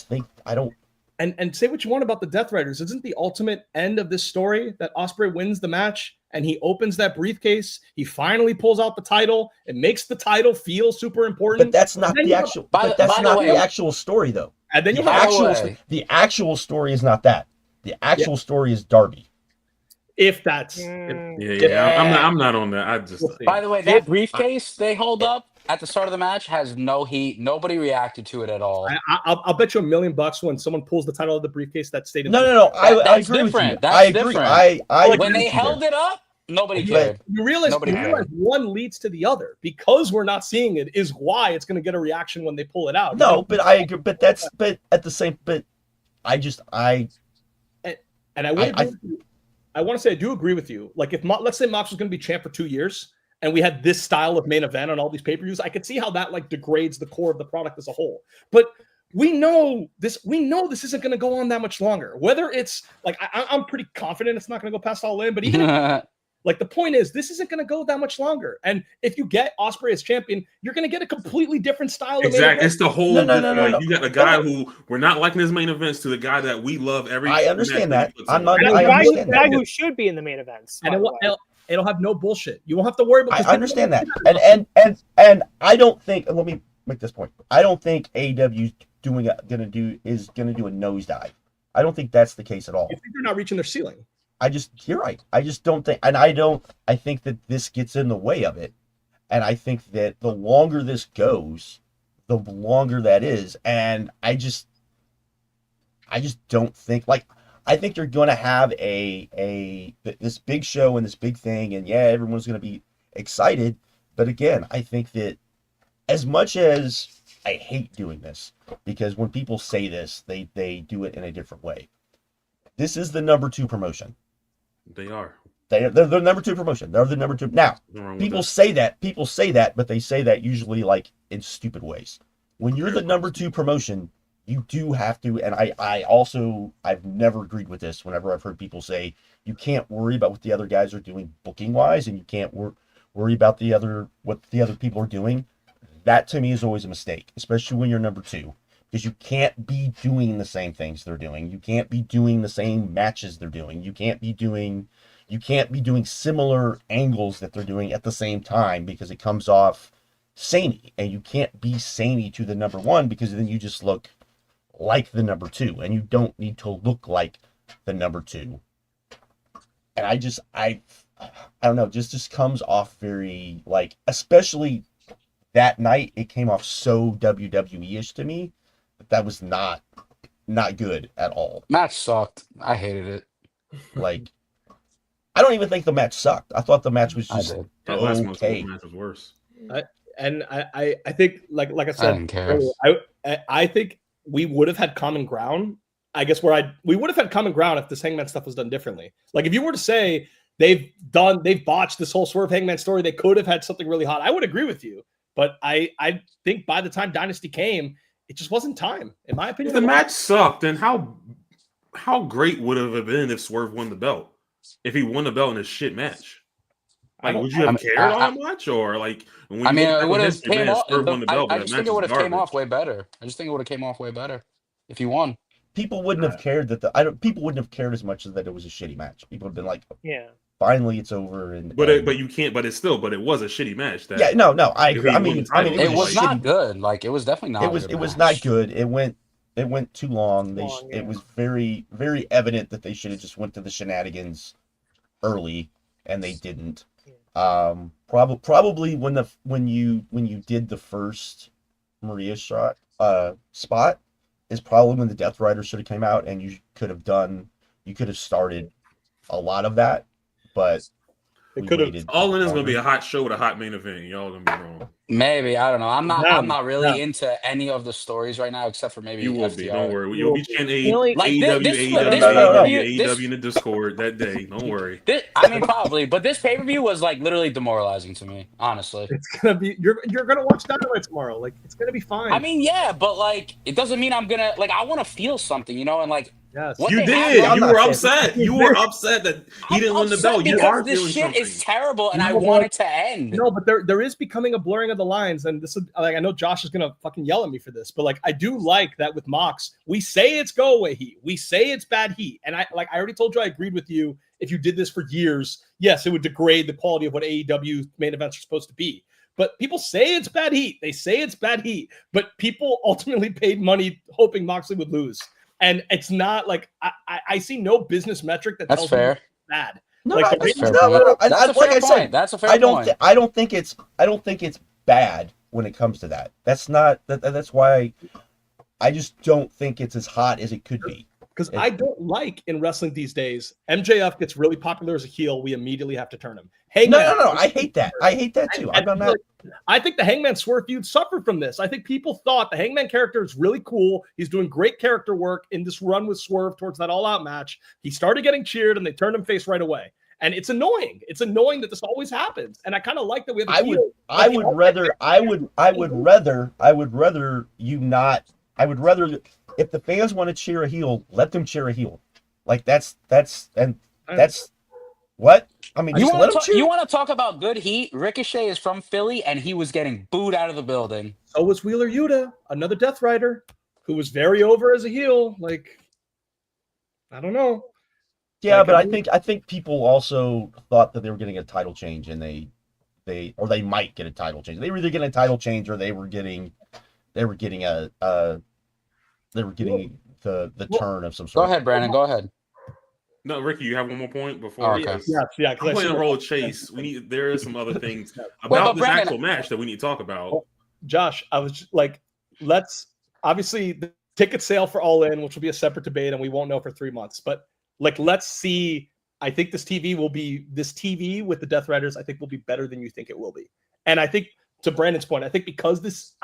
think I don't. And say what you want about the Death Riders. Isn't the ultimate end of this story that Ospreay wins the match and he opens that briefcase? He finally pulls out the title. It makes the title feel super important. But that's not the actual. But that's not the actual story, though. And then the actual story is not that. The actual story is Darby. If that's I'm not on that. I just. By the way, that briefcase they hold up at the start of the match has no heat. Nobody reacted to it at all. I'll bet you $1 million when someone pulls the title of the briefcase that stayed in. No. I agree with you. I agree. I when they held it up, nobody cared. You realize one leads to the other. Because we're not seeing it is why it's going to get a reaction when they pull it out. No, but I agree. But at the same. But I want to say I do agree with you. Like, if let's say Mox was going to be champ for 2 years, and we had this style of main event on all these pay-per-views, I could see how that like degrades the core of the product as a whole. But we know this isn't going to go on that much longer. Whether it's like, I'm pretty confident it's not going to go past All In, but even like, the point is, this isn't going to go that much longer. And if you get Ospreay as champion, you're going to get a completely different style of main event. It's the whole. No. You got the guy who we're not liking his main events to the guy that we love every. I understand that. The guy who should be in the main events. And it'll have no bullshit. You won't have to worry about. I understand that, and I don't think. Let me make this point. I don't think AEW is gonna do a nosedive. I don't think that's the case at all. You think they're not reaching their ceiling? you're right. I just don't think, and I think that this gets in the way of it. And I think that the longer this goes, the longer that is. And I just don't think, like, I think you're going to have this big show and this big thing. And yeah, everyone's going to be excited. But again, I think that as much as I hate doing this, because when people say this, they do it in a different way. This is the number 2 promotion. They are. They're the number 2 promotion. They're the number 2. Now, people say that, but they say that usually like in stupid ways. When you're the number 2 promotion, you do have to, and I've never agreed with this whenever I've heard people say you can't worry about what the other guys are doing booking wise, and you can't worry about what the other people are doing. That to me is always a mistake, especially when you're number 2. Because you can't be doing the same things they're doing. You can't be doing the same matches they're doing. You can't be doing similar angles that they're doing at the same time, because it comes off samey. And you can't be samey to the number 1, because then you just look like the number 2, and you don't need to look like the number 2. And I don't know, just comes off very, like, especially that night, it came off so WWE-ish to me. That was not good at all. Match sucked. I hated it. Like, I don't even think the match sucked. I thought the match was just that last match was worse. I think like I said, I didn't care. I think we would have had common ground. I guess we would have had common ground if this Hangman stuff was done differently. Like if you were to say they've botched this whole Swerve Hangman story, they could have had something really hot. I would agree with you, but I think by the time Dynasty came, it just wasn't time, in my opinion. If the match sucked, then how great would it have been if Swerve won the belt? If he won the belt in a shit match, like would you have cared all that much, or like? When it would have came off. I just think it would have came off way better. If he won. People wouldn't have cared people wouldn't have cared as much as that it was a shitty match. People would have been like, yeah, finally it's over. But you can't. But it was a shitty match. Yeah, no, I agree. I mean, it was not good. Like it was definitely not. It was not good. It went too long. It was very, very evident that they should have just went to the shenanigans early, and they didn't. Probably when you did the first Maria spot is probably when the Death Rider should have came out, and you could have started a lot of that, but it could have. All in is going to be a hot show with a hot main event. Y'all going to be wrong. Maybe, I don't know. I'm not really into any of the stories right now, except for maybe you will FTR. be. Don't worry. You'll be chanting AEW in the Discord that day. Don't worry. I mean, probably, but this pay-per-view was like literally demoralizing to me, honestly. It's gonna be you're gonna watch Dynamite tomorrow. Like it's gonna be fine. I mean, yeah, but like it doesn't mean I'm gonna like. I want to feel something, you know, and like. Yes. You did. You were upset. You were upset that he didn't win the belt. You are this feeling shit something. is terrible, and I want it to end. No, but there is becoming a blurring of the lines, and this is like I know Josh is gonna fucking yell at me for this, but like I do like that with Mox. We say it's go away heat. We say it's bad heat, and I already told you I agreed with you. If you did this for years, yes, it would degrade the quality of what AEW main events are supposed to be. But people say it's bad heat. They say it's bad heat, but people ultimately paid money hoping Moxley would lose. And it's not like I see no business metric that tells me it's bad. No, like, that's a fair point. That's a fair point. I don't think it's bad when it comes to that. That's not that's why I just don't think it's as hot as it could be. Because I don't like in wrestling these days, MJF gets really popular as a heel, we immediately have to turn him. Hangman, no, I hate that. I hate that too. I think the Hangman Swerve feud suffered from this. I think people thought the Hangman character is really cool. He's doing great character work in this run with Swerve towards that all-out match. He started getting cheered, and they turned him face right away. And it's annoying. It's annoying that this always happens. And I kind of like that we have. I would rather you not. I would rather. If the fans want to cheer a heel, let them cheer a heel. Like that's what I mean. You want to talk about good heat? Ricochet is from Philly, and he was getting booed out of the building. So was Wheeler Yuta, another Death Rider, who was very over as a heel. Like, I don't know. Yeah, like, but I think people also thought that they were getting a title change, and they might get a title change. They were either getting a title change or they were getting the turn of some sort. Go ahead, Brandon. Go ahead. No, Ricky, you have one more point before. Okay. Yeah. I'm playing a role of Chase. There is some other things about Well, this Brandon, actual match that we need to talk about. Josh, I was just like, let's obviously the ticket sale for All In, which will be a separate debate, and we won't know for 3 months. But like, let's see. I think this TV with the Death Riders, I think will be better than you think it will be. And I think to Brandon's point, I think this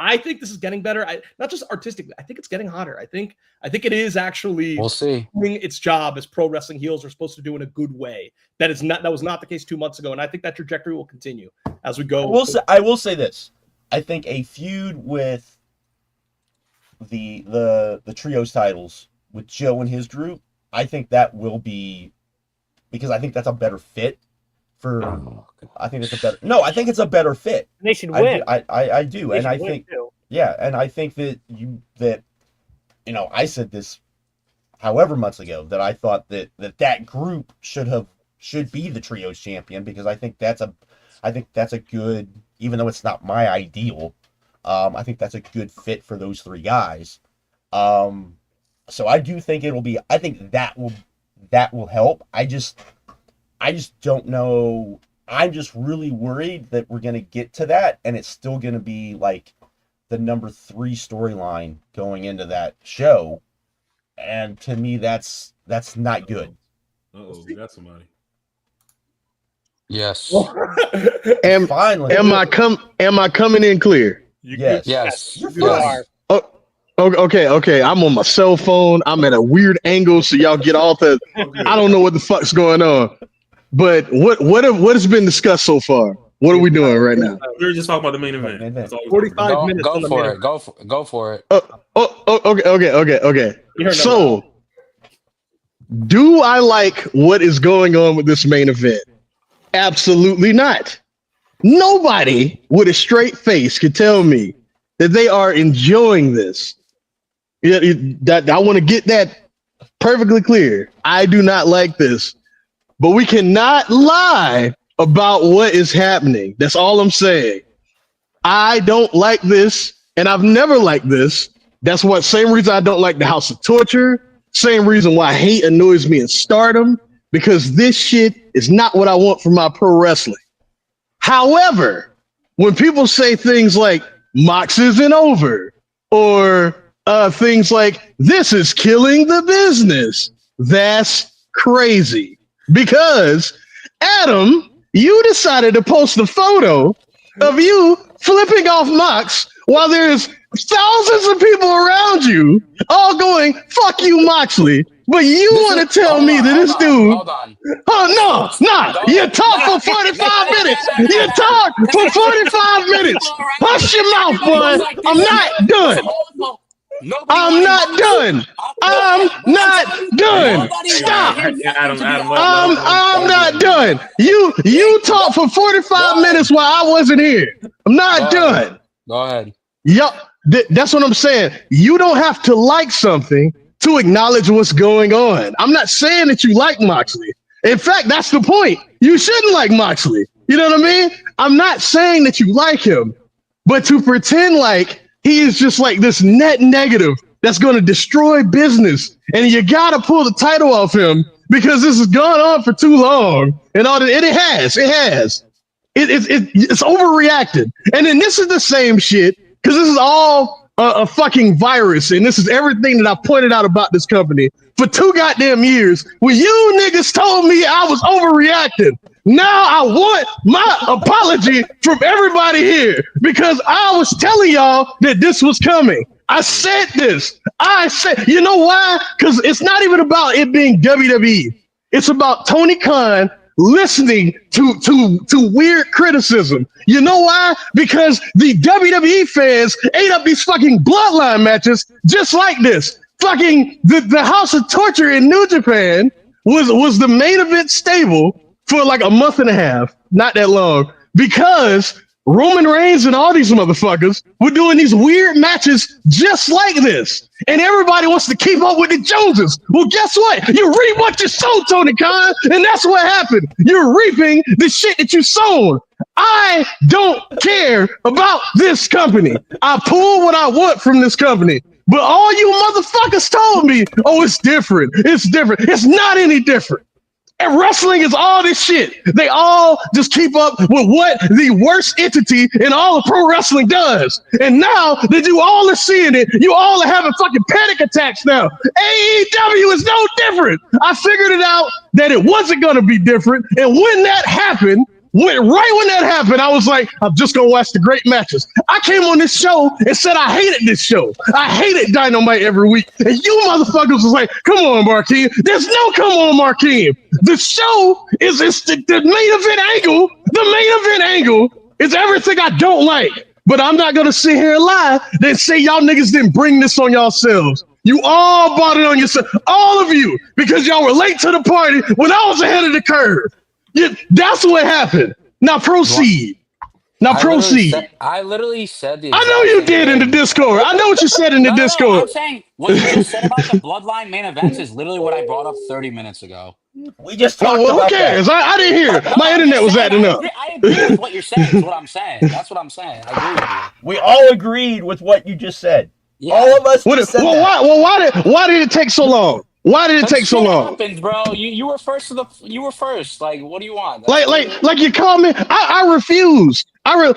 is getting better. Not just artistically, I think it's getting hotter. I think it is actually we'll see doing its job as pro wrestling heels are supposed to do in a good way. That was not the case 2 months ago, and I think that trajectory will continue as we go. I will say this. I think a feud with the trios titles with Joe and his group, I think that will be, because I think that's a better fit for. I think it's a better. No, I think it's a better fit. They should win. I do, They and I should win think too. yeah, and I think that I said this however months ago that I thought that group should be the trios champion, because I think that's a good, even though it's not my ideal, I think that's a good fit for those three guys. So I do think I think that will help. I just don't know. I'm just really worried that we're going to get to that and it's still going to be like the number 3 storyline going into that show. And to me, that's not good. We got somebody. Yes. Finally. Am I coming in clear? Yes. You are. Okay. I'm on my cell phone. I'm at a weird angle, so y'all get off the. I don't know what the fuck's going on. But what has been discussed so far? What are we doing right now? We were just talking about the main event. That's all 45 minutes. Go for it. Go for it. Okay. So, do I like what is going on with this main event? Absolutely not. Nobody with a straight face could tell me that they are enjoying this. I want to get that perfectly clear. I do not like this. But we cannot lie about what is happening. That's all I'm saying. I don't like this, and I've never liked this. That's what same reason I don't like the House of Torture. Same reason why hate annoys me in Stardom, because this shit is not what I want for my pro wrestling. However, when people say things like Mox isn't over, or things like this is killing the business, that's crazy. Because, Adam, you decided to post a photo of you flipping off Mox while there's thousands of people around you all going, fuck you, Moxley. But you want to tell me that this dude... Hold on. Oh, no. You talk for 45 minutes. You talk for 45 minutes. Hush your mouth, boy. I'm not done. I'm not done. Stop. I'm not done. You talked for 45 minutes while I wasn't here. I'm not done. Go ahead. Yup. That's what I'm saying. You don't have to like something to acknowledge what's going on. I'm not saying that you like Moxley. In fact, that's the point. You shouldn't like Moxley. You know what I mean? I'm not saying that you like him, but to pretend like he is just like this net negative that's going to destroy business, and you got to pull the title off him because this has gone on for too long, and all that. And it has. It's overreacted. And then this is the same shit, because this is all a fucking virus, and this is everything that I pointed out about this company for 2 goddamn years. When you niggas told me I was overreacting, now I want my apology from everybody here, because I was telling y'all that this was coming. I said this. You know why? Because it's not even about it being WWE. It's about Tony Khan listening to weird criticism. You know why? Because the WWE fans ate up these fucking bloodline matches just like this. Fucking the House of Torture in New Japan was the main event stable for like a month and a half, not that long, because Roman Reigns and all these motherfuckers were doing these weird matches just like this. And everybody wants to keep up with the Joneses. Well, guess what? You reap what you sow, Tony Khan, and that's what happened. You're reaping the shit that you sown. I don't care about this company. I pull what I want from this company. But all you motherfuckers told me, oh, it's different. It's different. It's not any different. And wrestling is all this shit. They all just keep up with what the worst entity in all of pro wrestling does. And now that you all are seeing it, you all are having fucking panic attacks now. AEW is no different. I figured it out that it wasn't going to be different. And when that happened, when that happened, I was like, I'm just going to watch the great matches. I came on this show and said I hated this show. I hated Dynamite every week. And you motherfuckers was like, come on, Markeem. There's no come on, Markeem. The show is the main event angle. The main event angle is everything I don't like. But I'm not going to sit here and lie and say y'all niggas didn't bring this on yourselves. You all bought it on yourself. All of you. Because y'all were late to the party when I was ahead of the curve. Yeah, that's what happened. Now proceed. I literally said the I know you did in the Discord. I know what you said in the Discord. No, I'm saying what you just said about the Bloodline main events is literally what I brought up 30 minutes ago. We just talked about who cares? that. I didn't hear it. My internet was acting up. I agree with what you're saying. Is what I'm saying. That's what I'm saying. I agree with you. We all agreed with what you just said. Yeah. All of us said that. Why did it take so long? Why did it take so long? Happens, bro. You were first. You were first. Like, what do you want? Like you called me. I refused.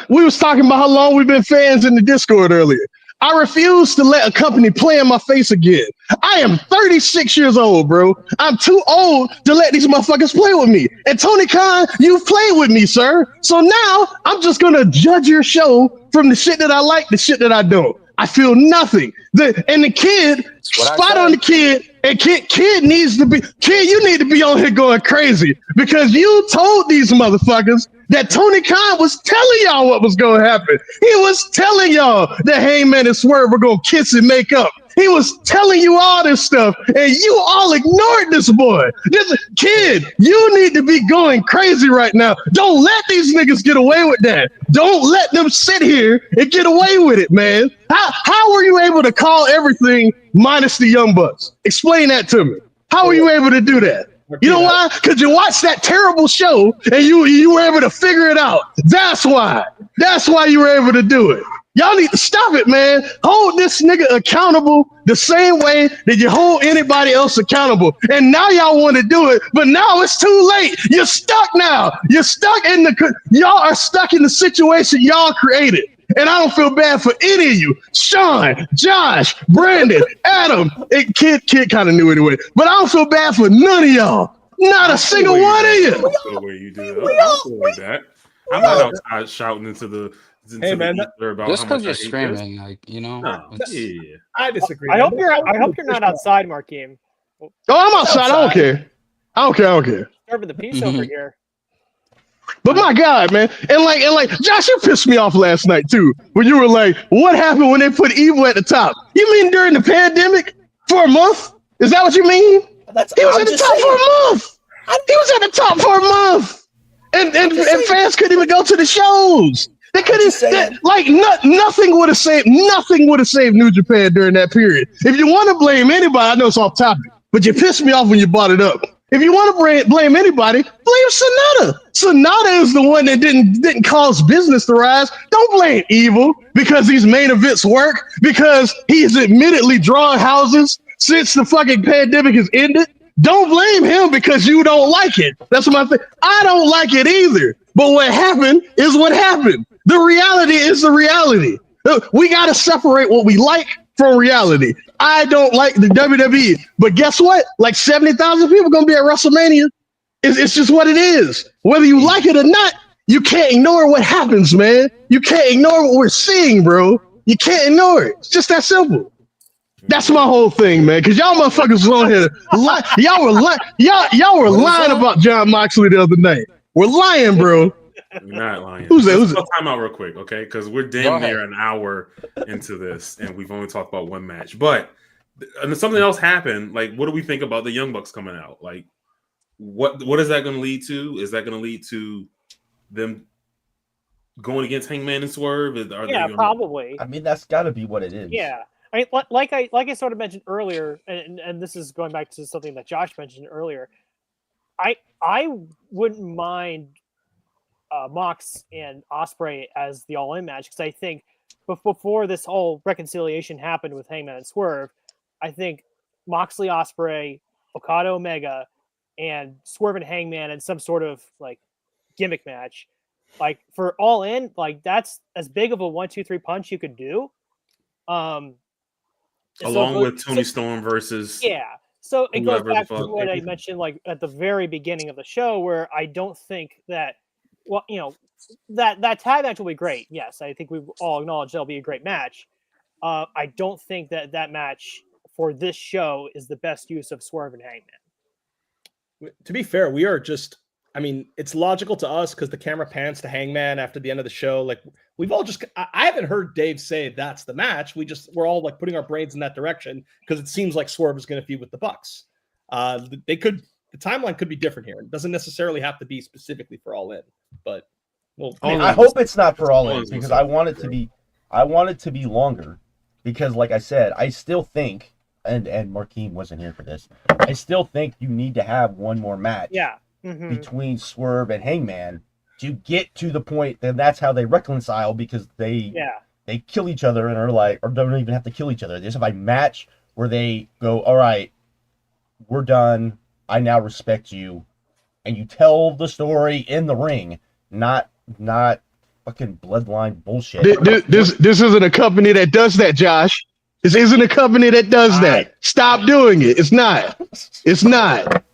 We was talking about how long we've been fans in the Discord earlier. I refuse to let a company play in my face again. I am 36 years old, bro. I'm too old to let these motherfuckers play with me. And Tony Khan, you've played with me, sir. So now I'm just gonna judge your show from the shit that I like, the shit that I don't. I feel nothing. The kid, spot on the kid, and kid needs to be, kid, you need to be on here going crazy because you told these motherfuckers that Tony Khan was telling y'all what was going to happen. He was telling y'all that Heyman and Swerve were going to kiss and make up. He was telling you all this stuff, and you all ignored this boy. This kid, you need to be going crazy right now. Don't let these niggas get away with that. Don't let them sit here and get away with it, man. How were you able to call everything minus the Young Bucks? Explain that to me. How were you able to do that? You know why? Because you watched that terrible show and you were able to figure it out. That's why. That's why you were able to do it. Y'all need to stop it, man. Hold this nigga accountable the same way that you hold anybody else accountable. And now y'all want to do it, but now it's too late. You're stuck now. You're stuck y'all are stuck in the situation y'all created. And I don't feel bad for any of you. Sean, Josh, Brandon, Adam, Kid kind of knew anyway. But I don't feel bad for none of y'all. Not a single one of you. I'm not outside shouting into the. Hey man, just because you're screaming, like yeah. I disagree. I hope you're not outside, Markeem. Oh, I'm outside. I don't care. Disturbing the peace over here. But my God, man, and like, Josh, you pissed me off last night too. When you were like, "What happened when they put Evil at the top?" You mean during the pandemic for a month? Is that what you mean? He was at the top for a month. He was at the top for a month, and fans couldn't even go to the shows. They couldn't. Nothing would have saved. Nothing would have saved New Japan during that period. If you want to blame anybody, I know it's off topic, but you pissed me off when you brought it up. If you want to blame anybody, blame Sonata. Sonata is the one that didn't cause business to rise. Don't blame Evil because these main events work, because he's admittedly drawing houses since the fucking pandemic has ended. Don't blame him because you don't like it. That's my thing. I don't like it either. But what happened is what happened. The reality is the reality. We got to separate what we like from reality. I don't like the WWE, but guess what? Like 70,000 people going to be at WrestleMania. It's just what it is. Whether you like it or not, you can't ignore what happens, man. You can't ignore what we're seeing, bro. You can't ignore it. It's just that simple. That's my whole thing, man. Because y'all motherfuckers was on here. Y'all were lying about John Moxley the other night. We're lying, bro. You're not lying. Who's that? Let's time out real quick, okay? Because we're damn near an hour into this, and we've only talked about one match. But something else happened. Like, what do we think about the Young Bucks coming out? Like, what is that going to lead to? Is that going to lead to them going against Hangman and Swerve? Probably. I mean, that's got to be what it is. Yeah. I mean, like I sort of mentioned earlier, and this is going back to something that Josh mentioned earlier. I wouldn't mind Mox and Ospreay as the all-in match, because I think before this whole reconciliation happened with Hangman and Swerve, I think Moxley, Ospreay, Okada, Omega and Swerve and Hangman in some sort of like gimmick match. Like for All In, like that's as big of a 1-2-3 punch you could do. Along with Tony Storm versus So it goes back to what I mentioned like at the very beginning of the show, where I don't think that that tag match will be great. Yes, I think we all acknowledge that'll be a great match. I don't think that match for this show is the best use of Swerve and Hangman. To be fair, we are just, I mean, it's logical to us because the camera pans to Hangman after the end of the show. Like we've all just, I haven't heard Dave say that's the match. We're all like putting our brains in that direction because it seems like Swerve is going to feud with the Bucks. The timeline could be different here. It doesn't necessarily have to be specifically for All In, but well, I hope it's not for All In because I want it to be longer because like I said, I still think, and Markeem wasn't here for this, I still think you need to have one more match. Yeah. Between Swerve and Hangman to get to the point, then that's how they reconcile because they kill each other and are like, or don't even have to kill each other. They just have a match where they go, all right, we're done. I now respect you. And you tell the story in the ring, not fucking bloodline bullshit. This isn't a company that does that, Josh. This isn't a company that does that. Stop doing it. It's not. It's not.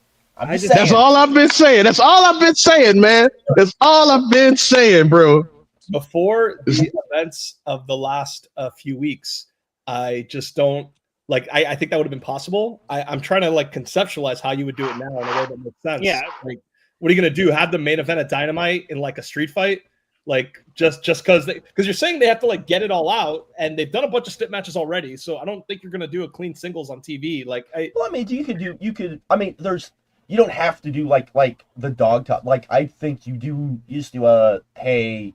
That's all I've been saying. That's all I've been saying, man. That's all I've been saying, bro. Before the events of the last few weeks, I just don't like. I think that would have been possible. I'm trying to like conceptualize how you would do it now in a way that makes sense. Yeah. Like, what are you gonna do? Have the main event at Dynamite in like a street fight? Like just because you're saying they have to like get it all out, and they've done a bunch of stip matches already. So I don't think you're gonna do a clean singles on TV. Like, you don't have to do like the dog top. Like I think you used to hey,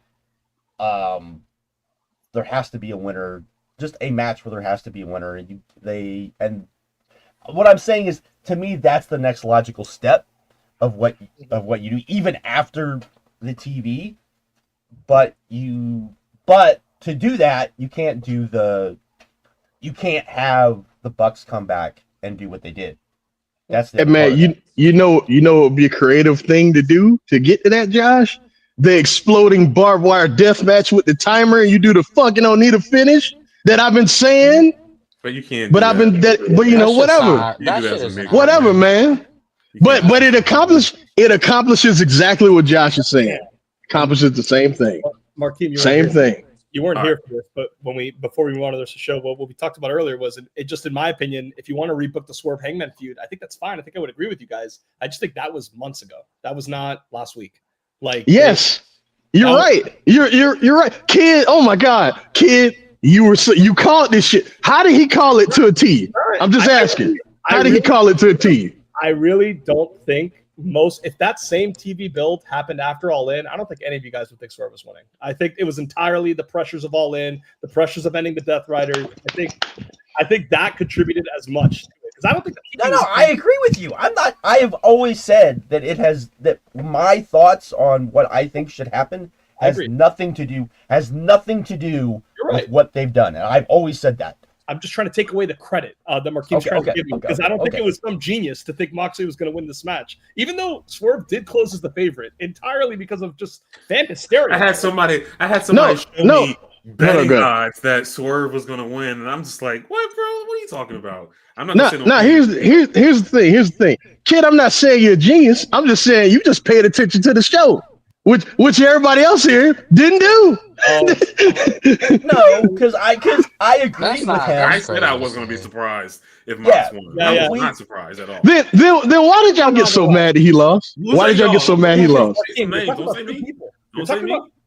there has to be a winner. Just a match where there has to be a winner, and what I'm saying is, to me, that's the next logical step of what you do, even after the TV. But to do that, you can't have the Bucks come back and do what they did. That's the man. You know it would be a creative thing to do to get to that, Josh. The exploding barbed wire death match with the timer, and you do the fucking Onita finish that I've been saying. But you can't. But I've been that. But you know, whatever. Whatever, man. But it accomplishes exactly what Josh is saying. Accomplishes the same thing. Markeem, same thing. You weren't here for this, but before we move on to the show, what we talked about earlier was it just, in my opinion, if you want to rebook the Swerve Hangman feud, I think that's fine. I think I would agree with you guys. I just think that was months ago. That was not last week. Like, yes, you're right. You're right, kid. Oh my God, kid, you called this shit. How did he call it to a T? I'm just asking. How did he call it to a T? I really don't think if that same TV build happened after All In, I don't think any of you guys would think Swerve was winning. I think it was entirely the pressures of All In, the pressures of ending the Death Riders. I think that contributed as much. Because I don't think I agree with you. I have always said that my thoughts on what I think should happen has nothing to do with what they've done. And I've always said that. I'm just trying to take away the credit that Marquinhos trying to give you, because I don't think it was some genius to think Moxley was going to win this match, even though Swerve did close as the favorite entirely because of just fan hysteria. I had somebody show me betting odds that Swerve was going to win, and I'm just like, "What, bro? What are you talking about?" I'm not. Here's the thing, kid. I'm not saying you're a genius. I'm just saying you just paid attention to the show, which everybody else here didn't do. No, because I agreed with him. I said I wasn't going to be surprised if Mox won. I was not surprised at all. Then why did y'all get so mad that he lost? Why did y'all get so mad he lost? Don't say me.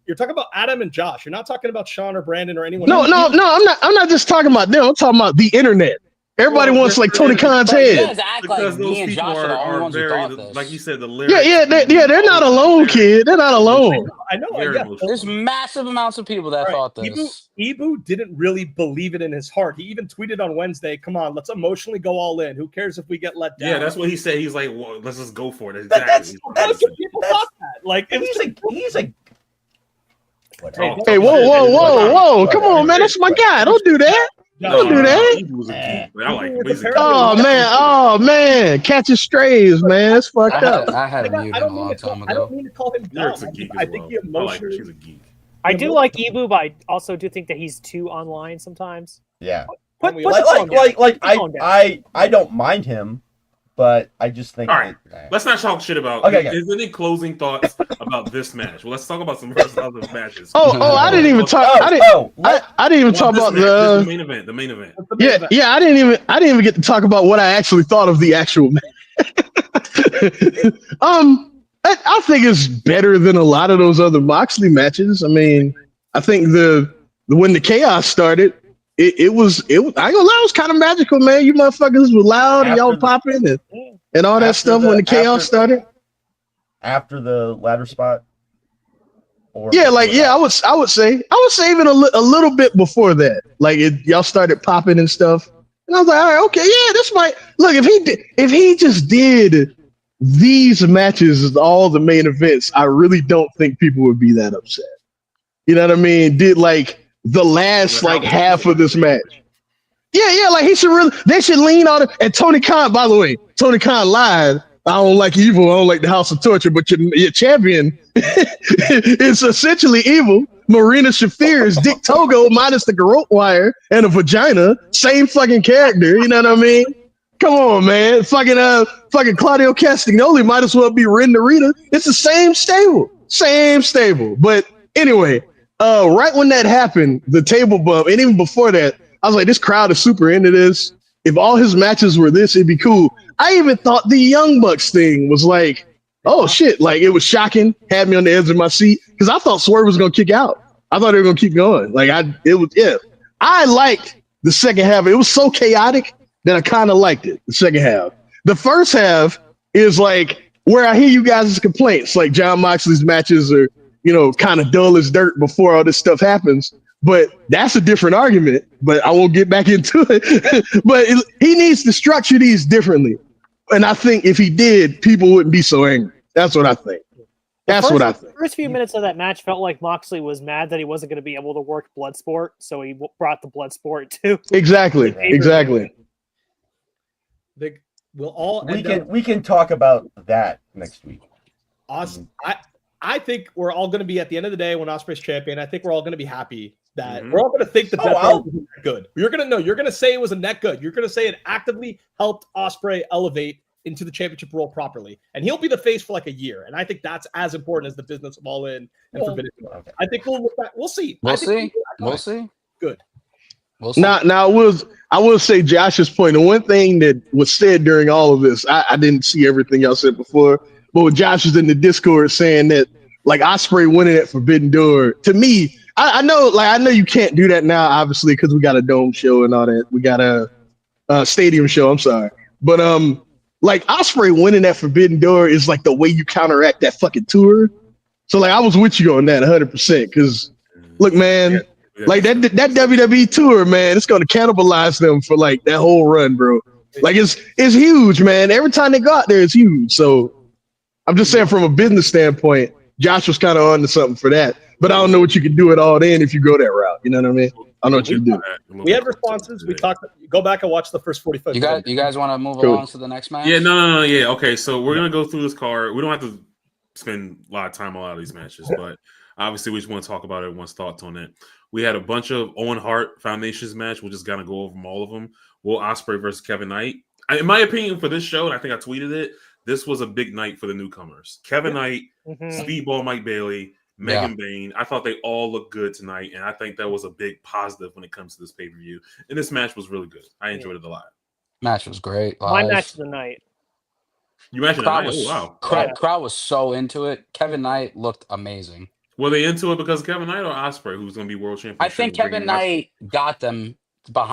You're talking about Adam and Josh. You're not talking about Sean or Brandon or anyone. No. I'm not just talking about them. I'm talking about the internet. Everybody wants like Tony Khan's head. Because those people are very, like you said, the lyrics. They're not alone, kid. They're not alone. I know. There's massive amounts of people that thought this. Ibu didn't really believe it in his heart. He even tweeted on Wednesday, "Come on, let's emotionally go all in. Who cares if we get let down?" Yeah, that's what he said. He's like, well, "Let's just go for it." Exactly. That's what people thought that. Like, he's like. Hey, whoa! Come on, man. That's my guy. Don't do that. Don't do that. He was a geek. I like him. Oh man, catching strays, man. It's fucked up. I had him muted a long time ago. I don't mean to call him dumb. Eric's a geek as well. I think he emotionally. She's a geek. I do like Ibu, but I also do think that he's too online sometimes. Yeah. Put I don't mind him, but I just think. All right, let's not talk shit about. Okay. Is there any closing thoughts about this match? Well, let's talk about some other matches. I didn't even talk. I didn't even talk about the main event. The main event. Yeah. I didn't even get to talk about what I actually thought of the actual match. I think it's better than a lot of those other Moxley matches. I mean, I think when the chaos started, it was I ain't gonna lie, it was kind of magical, man. You motherfuckers were loud and y'all popping and all that stuff when the chaos started. After the ladder spot. I would say even a little bit before that. Like y'all started popping and stuff. And I was like, all right, okay, yeah, this might look if he just did these matches as all the main events, I really don't think people would be that upset. You know what I mean? Did like the last like half of this match. Yeah, like they should lean on it. And Tony Khan, by the way, Tony Khan lied. I don't like evil, I don't like the House of Torture, but your champion is essentially evil. Marina Shafir is Dick Togo minus the garrote wire and a vagina. Same fucking character, you know what I mean? Come on, man. Fucking Claudio Castagnoli might as well be Ren Narita. It's the same stable. But anyway, right when that happened, the table bump, and even before that, I was like, this crowd is super into this. If all his matches were this, it'd be cool. I even thought the Young Bucks thing was like, oh shit, like it was shocking, had me on the edge of my seat because I thought Swerve was gonna kick out. I thought they were gonna keep going. I liked the second half. It was so chaotic that I kind of liked it. The second half. The first half is like where I hear you guys' complaints, like John Moxley's matches are, kind of dull as dirt before all this stuff happens. But that's a different argument. But I won't get back into it. But he needs to structure these differently. And I think if he did, people wouldn't be so angry. That's what I think. The first few minutes of that match felt like Moxley was mad that he wasn't going to be able to work Bloodsport, so he brought the Bloodsport too. Exactly. We can talk about that next week. Awesome. I think we're all going to be, at the end of the day, when Ospreay's champion, I think we're all going to be happy that we're all going to think that wasn't that good. You're going to say it was a net good. You're going to say it actively helped Ospreay elevate into the championship role properly. And he'll be the face for like a year. And I think that's as important as the business of All In and Forbidden Door. Okay. I think we'll look back. We'll see. We'll see. Good. We'll see. Now I will say Josh's point. And one thing that was said during all of this, I didn't see everything y'all said before, but when Josh was in the Discord saying that like Ospreay winning at Forbidden Door, to me, I know you can't do that now, obviously, because we got a dome show and all that. We got a stadium show. I'm sorry, but like Ospreay winning at Forbidden Door is like the way you counteract that fucking tour. So like I was with you on that 100% because look, man, like that WWE tour, man, it's gonna cannibalize them for like that whole run, bro. Like it's huge, man. Every time they go out there, it's huge. So I'm just saying from a business standpoint, Josh was kind of on to something for that. But I don't know what you can do at All In if you go that route. You know what I mean? I don't know what you can do. We had responses. We talked. Go back and watch the first 45. You guys want to move along to the next match? Yeah, no. Yeah, okay. So we're gonna go through this card. We don't have to spend a lot of time on a lot of these matches, but obviously we just want to talk about everyone's thoughts on it. We had a bunch of Owen Hart Foundations match. We're just gonna go over them, all of them. Will Ospreay versus Kevin Knight. In my opinion, for this show, and I think I tweeted it, this was a big night for the newcomers. Kevin Knight, Speedball Mike Bailey, Megan Bain. I thought they all looked good tonight, and I think that was a big positive when it comes to this pay-per-view. And this match was really good. I enjoyed it a lot. Match was great. My match of the night. You mentioned it. Oh, wow. Crowd was so into it. Kevin Knight looked amazing. Were they into it because of Kevin Knight or Ospreay, who's going to be world champion? I think Kevin Knight got them.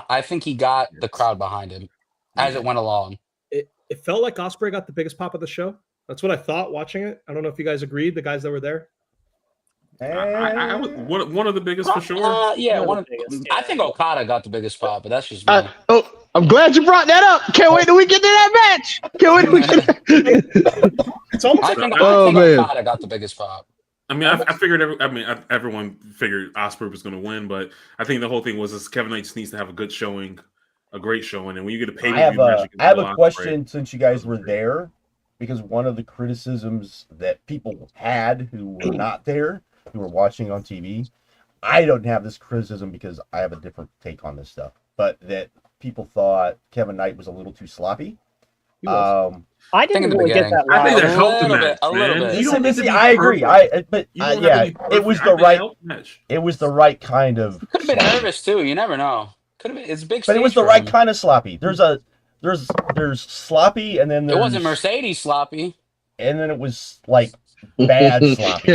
I think he got the crowd behind him as it went along. It felt like Ospreay got the biggest pop of the show. That's what I thought watching it. I don't know if you guys agreed, the guys that were there. I one of the biggest for sure. Yeah, one of the biggest. I think Okada got the biggest pop, but that's just me. I'm glad you brought that up. Can't wait till we get to that match. Can't wait till we get I think Okada got the biggest pop. I mean, I figured. Everyone figured Osprey was going to win, but I think the whole thing was this: Kevin Knight just needs to have a good showing, a great showing, and when you get a pay per view match, I have a question since you guys were there, because one of the criticisms that people had who were not there, who were watching on TV, I don't have this criticism because I have a different take on this stuff, but that people thought Kevin Knight was a little too sloppy. I didn't really get that. I think that helped the match, a little bit. You don't need to be I agree. It was the right. It was the right kind of. Could have been nervous too. You never know. Could have been. It's big. But it was the right kind of sloppy. There's sloppy, and then it wasn't Mercedes sloppy, and then it was like bad sloppy.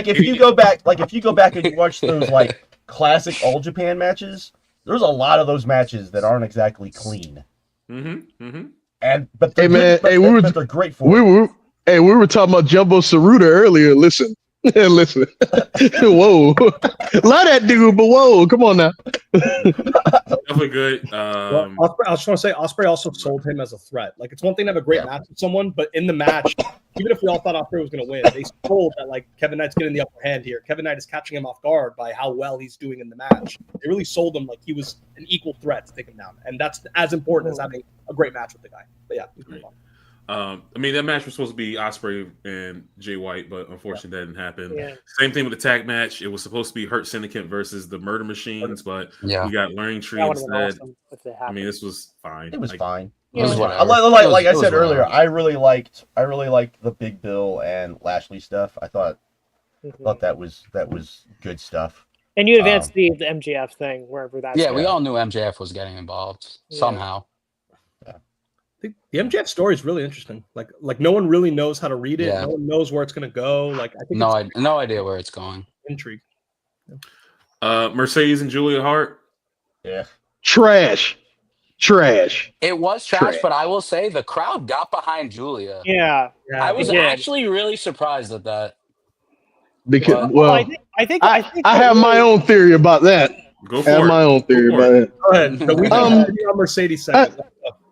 If you go back and you watch those like classic All Japan matches, there's a lot of those matches that aren't exactly clean. But they're great for we were talking about Jumbo Tsuruta earlier. Listen. Listen. Whoa. Love that dude, but whoa, come on now. Definitely good. I just want to say Osprey also sold him as a threat. Like, it's one thing to have a great match with someone, but in the match, even if we all thought Osprey was going to win, they sold that like Kevin Knight's getting the upper hand here. Kevin Knight is catching him off guard by how well he's doing in the match. They really sold him like he was an equal threat to take him down, and that's as important as having a great match with the guy. But yeah, we can move on. I mean, that match was supposed to be Osprey and Jay White, but unfortunately that didn't happen. Yeah. Same thing with the tag match. It was supposed to be Hurt Syndicate versus the Murder Machines, but we got Learning Tree instead. Awesome I mean, this was fine. It was fine. Yeah. Like I said earlier, I really liked the Big Bill and Lashley stuff. I thought that was good stuff. And you advanced the MJF thing wherever that's. Yeah, we all knew MJF was getting involved somehow. The MJF story is really interesting. Like no one really knows how to read it. Yeah. No one knows where it's going to go. Like I think no idea where it's going. Intrigue. Mercedes and Julia Hart. Yeah. Trash. It was trash, but I will say the crowd got behind Julia. Yeah. I was actually really surprised at that. Because I have really, my own theory about that. Go for it. I have my own theory about it. Go ahead. So we on Mercedes second.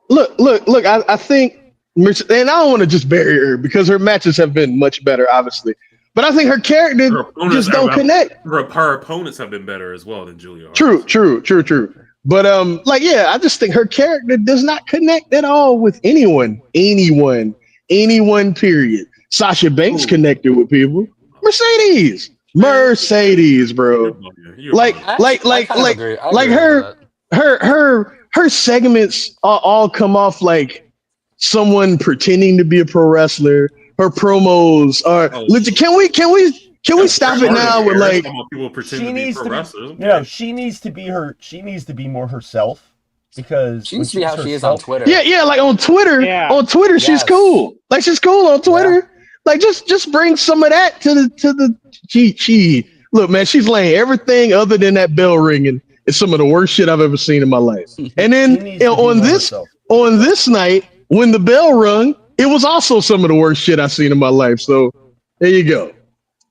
Look, I think, and I don't want to just bury her because her matches have been much better, obviously. But I think her character just don't connect. Her opponents have been better as well than Julia Hart. True. But I just think her character does not connect at all with anyone, period. Sasha Banks connected with people. Mercedes, bro. Her segments all come off like someone pretending to be a pro wrestler. Her promos are legit. Can we stop it now with like people pretend to be pro wrestlers? No, she needs to be more herself because she needs to be how she is on Twitter. Yeah, like on Twitter. Yeah. On Twitter, she's cool. Like she's cool on Twitter. Yeah. Like just bring some of that to the she. Look, man, she's laying everything other than that bell ringing. It's some of the worst shit I've ever seen in my life. And then on this night, when the bell rung, it was also some of the worst shit I've seen in my life. So there you go.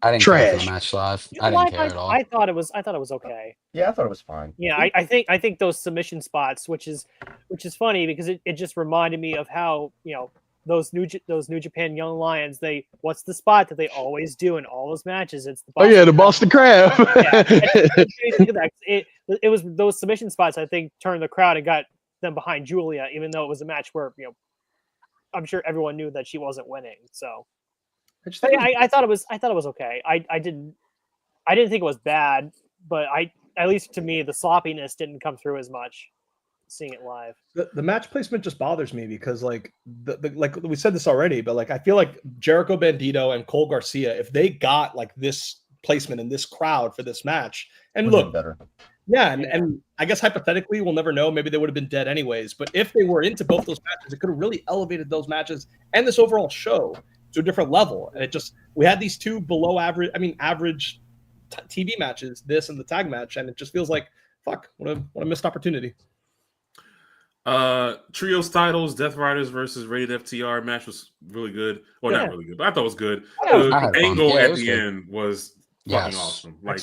I didn't care for the match live. I didn't care at all. I thought it was okay. Yeah, I thought it was fine. Yeah, I think those submission spots, which is funny because it just reminded me of how, those New Japan Young Lions, what's the spot that they always do in all those matches? It's the Boston Crab. It was those submission spots I think turned the crowd and got them behind Julia, even though it was a match where I'm sure everyone knew that she wasn't winning. So I thought it was okay. I didn't think it was bad, but at least to me the sloppiness didn't come through as much. Seeing it live, the match placement just bothers me because like like we said this already, but like I feel like Jericho Bandito and Cole Garcia, if they got like this placement in this crowd for this match, and look better, and I guess hypothetically we'll never know. Maybe they would have been dead anyways. But if they were into both those matches, it could have really elevated those matches and this overall show to a different level. And we had these two below average, average TV matches, this and the tag match, and it just feels like what a missed opportunity. Trios titles, Death Riders versus Rated FTR match was really good. Well, not really good, but I thought it was good. The angle at the end was fucking awesome. Like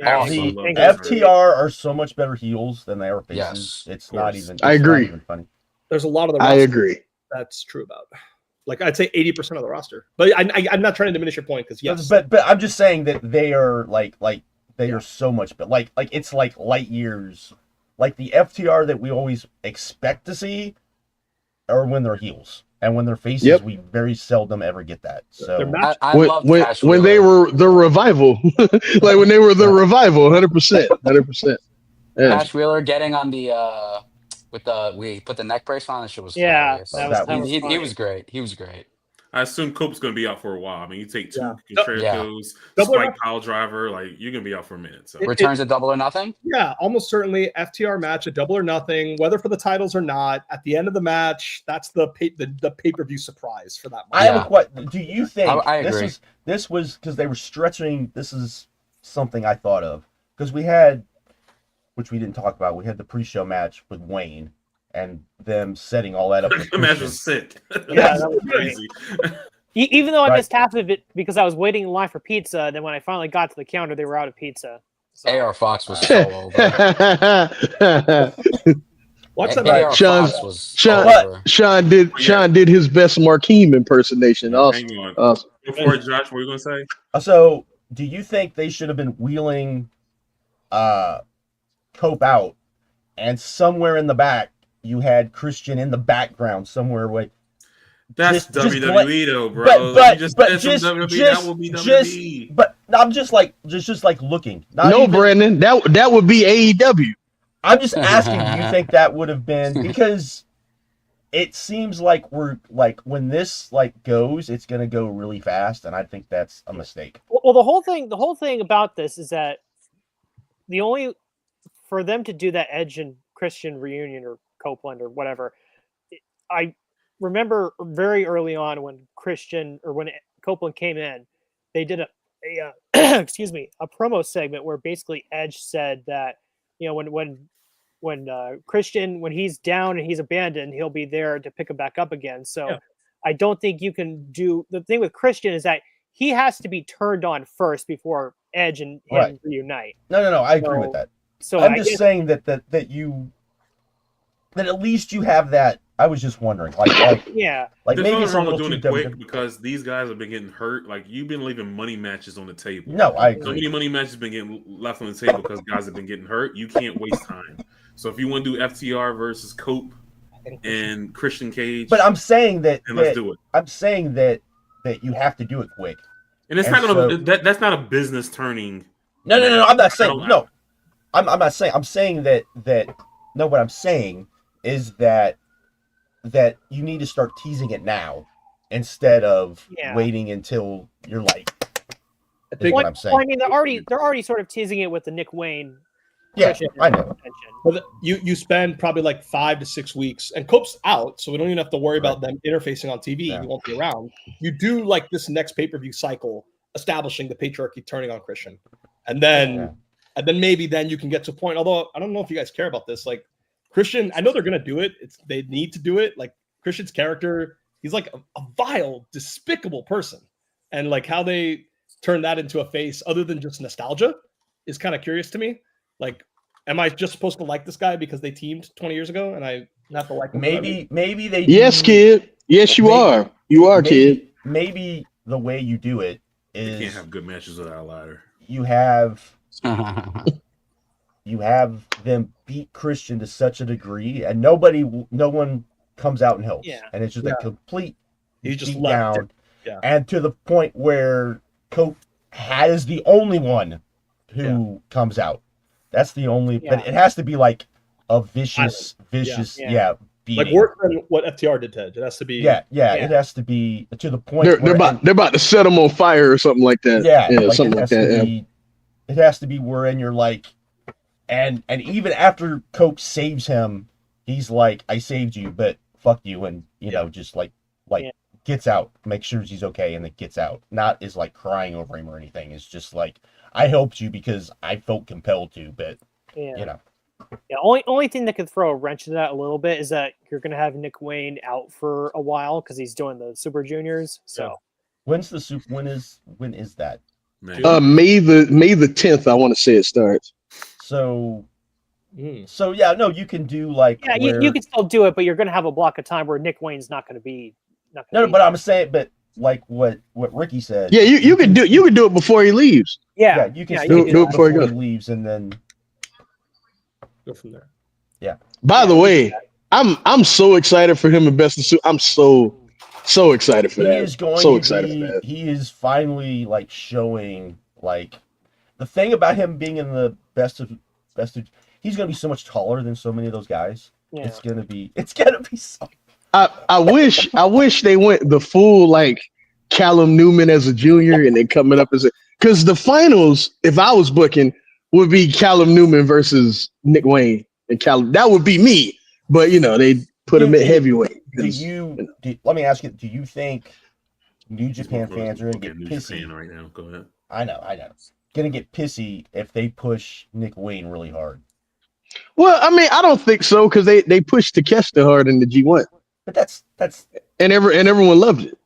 FTR are so much better heels than they are faces. It's not even. I agree. Not even funny. There's a lot of the. I agree. That's true about. Like I'd say 80% of the roster. But I'm not trying to diminish your point because yes. But I'm just saying that they are like they are so much, but like it's like light years. Like the FTR that we always expect to see, are when they're heels, and when they're faces, we very seldom ever get that. So I love Cash when they were the revival, like when they were the revival, 100%. Cash Wheeler getting on the we put the neck brace on, and shit was hilarious. He was great. He was great. I assume Cope's going to be out for a while. I mean, you take 2 Contrerios, Spike Pile Driver, like you're going to be out for a minute. So returns at Double or Nothing. Yeah, almost certainly FTR match at Double or Nothing, whether for the titles or not. At the end of the match, that's the pay-per-view surprise for that match. I have a question. Do you think I agree. This was because they were stretching? This is something I thought of because we had, which we didn't talk about. We had the pre-show match with Wayne. And them setting all that up. The match was sick. Yeah, that was crazy. Even though I missed half of it because I was waiting in line for pizza, then when I finally got to the counter, they were out of pizza. So. AR Fox was so over. What's that? Sean did his best Markeem impersonation. Awesome. Hang on. Before Josh, what were you gonna say? So, do you think they should have been wheeling Cope out, and somewhere in the back? You had Christian in the background somewhere. That's WWE though, bro. That will be WWE. But I'm just like looking. Brandon, that would be AEW. I'm just asking. Do you think that would have been because it seems like we're like when this like goes, it's gonna go really fast, and I think that's a mistake. Well, the whole thing about this is that for them to do that Edge and Christian reunion or Copeland or whatever. I remember very early on when Copeland came in, they did a excuse me, a promo segment where basically Edge said that, you know, when Christian, when he's down and he's abandoned, he'll be there to pick him back up again. So I don't think you can do the thing with Christian is that he has to be turned on first before Edge and him reunite. No, I agree with that. So I'm just saying that at least you have that. I was just wondering, like There's maybe nothing wrong with doing it quick because these guys have been getting hurt. Like you've been leaving money matches on the table. No, I agree. So many money matches have been getting left on the table because guys have been getting hurt. You can't waste time. So if you want to do FTR versus Cope and Christian Cage, but I'm saying that let's do it. I'm saying that you have to do it quick, and it's not gonna. That's not a business turning. No. I'm not saying no. I'm not saying. I'm saying that. No, what I'm saying is that you need to start teasing it now instead of waiting until you're like. I think what I'm saying. Well, I mean, they're already sort of teasing it with the Nick Wayne. Yeah, I know. But you spend probably like 5 to 6 weeks, and Cope's out, so we don't even have to worry about them interfacing on TV. Yeah. He won't be around. You do like this next pay-per-view cycle, establishing the patriarchy, turning on Christian, and then maybe then you can get to a point. Although I don't know if you guys care about this, like. Christian, I know they're gonna do it. They need to do it. Like Christian's character, he's like a vile, despicable person, and like how they turn that into a face, other than just nostalgia, is kind of curious to me. Like, am I just supposed to like this guy because they teamed 20 years ago, and I not to like him? Maybe they. Yes, kid. Yes, you are. You are, kid. Maybe the way you do it is you can't have good matches without a ladder. You have. You have them beat Christian to such a degree, and no one comes out and helps. Yeah. And it's just a complete beat down. Yeah. And to the point where Cope is the only one who comes out. That's the only, but it has to be like a vicious, beating. Like worse than what FTR did to Edge. It has to be. Yeah. It has to be to the point. They're about to set them on fire or something like that. Yeah, something like that. It has to be wherein you're like. And even after Cope saves him, he's like, I saved you, but fuck you. And, you know, just like gets out, makes sure he's okay, and then gets out. Not is like crying over him or anything. It's just like, I helped you because I felt compelled to, but, you know. Yeah, only thing that could throw a wrench in that a little bit is that you're going to have Nick Wayne out for a while because he's doing the Super Juniors. So when is that? May the 10th, I want to say it starts. So you can do like you can still do it, but you're going to have a block of time where Nick Wayne's not going to be No, but I'm saying, but like what Ricky said. Yeah, you can do it before he leaves. Yeah, you can do it before he goes. Leaves, and then go from there. Yeah. By the way, I'm so excited for him in Best of Suit. I'm so excited for that. He is finally like showing like the thing about him being in the best of. He's gonna be so much taller than so many of those guys. Yeah. It's gonna be so. I wish they went the full like Callum Newman as a junior and then coming up as because the finals, if I was booking, would be Callum Newman versus Nick Wayne and Callum. That would be me. But they put him at heavyweight. Let me ask you, do you think New Japan fans are gonna get pissy right now? Go ahead. I know. Gonna get pissy if they push Nick Wayne really hard. Well, I mean, I don't think so because they pushed Takeshita hard in the G1. But that's and everyone loved it.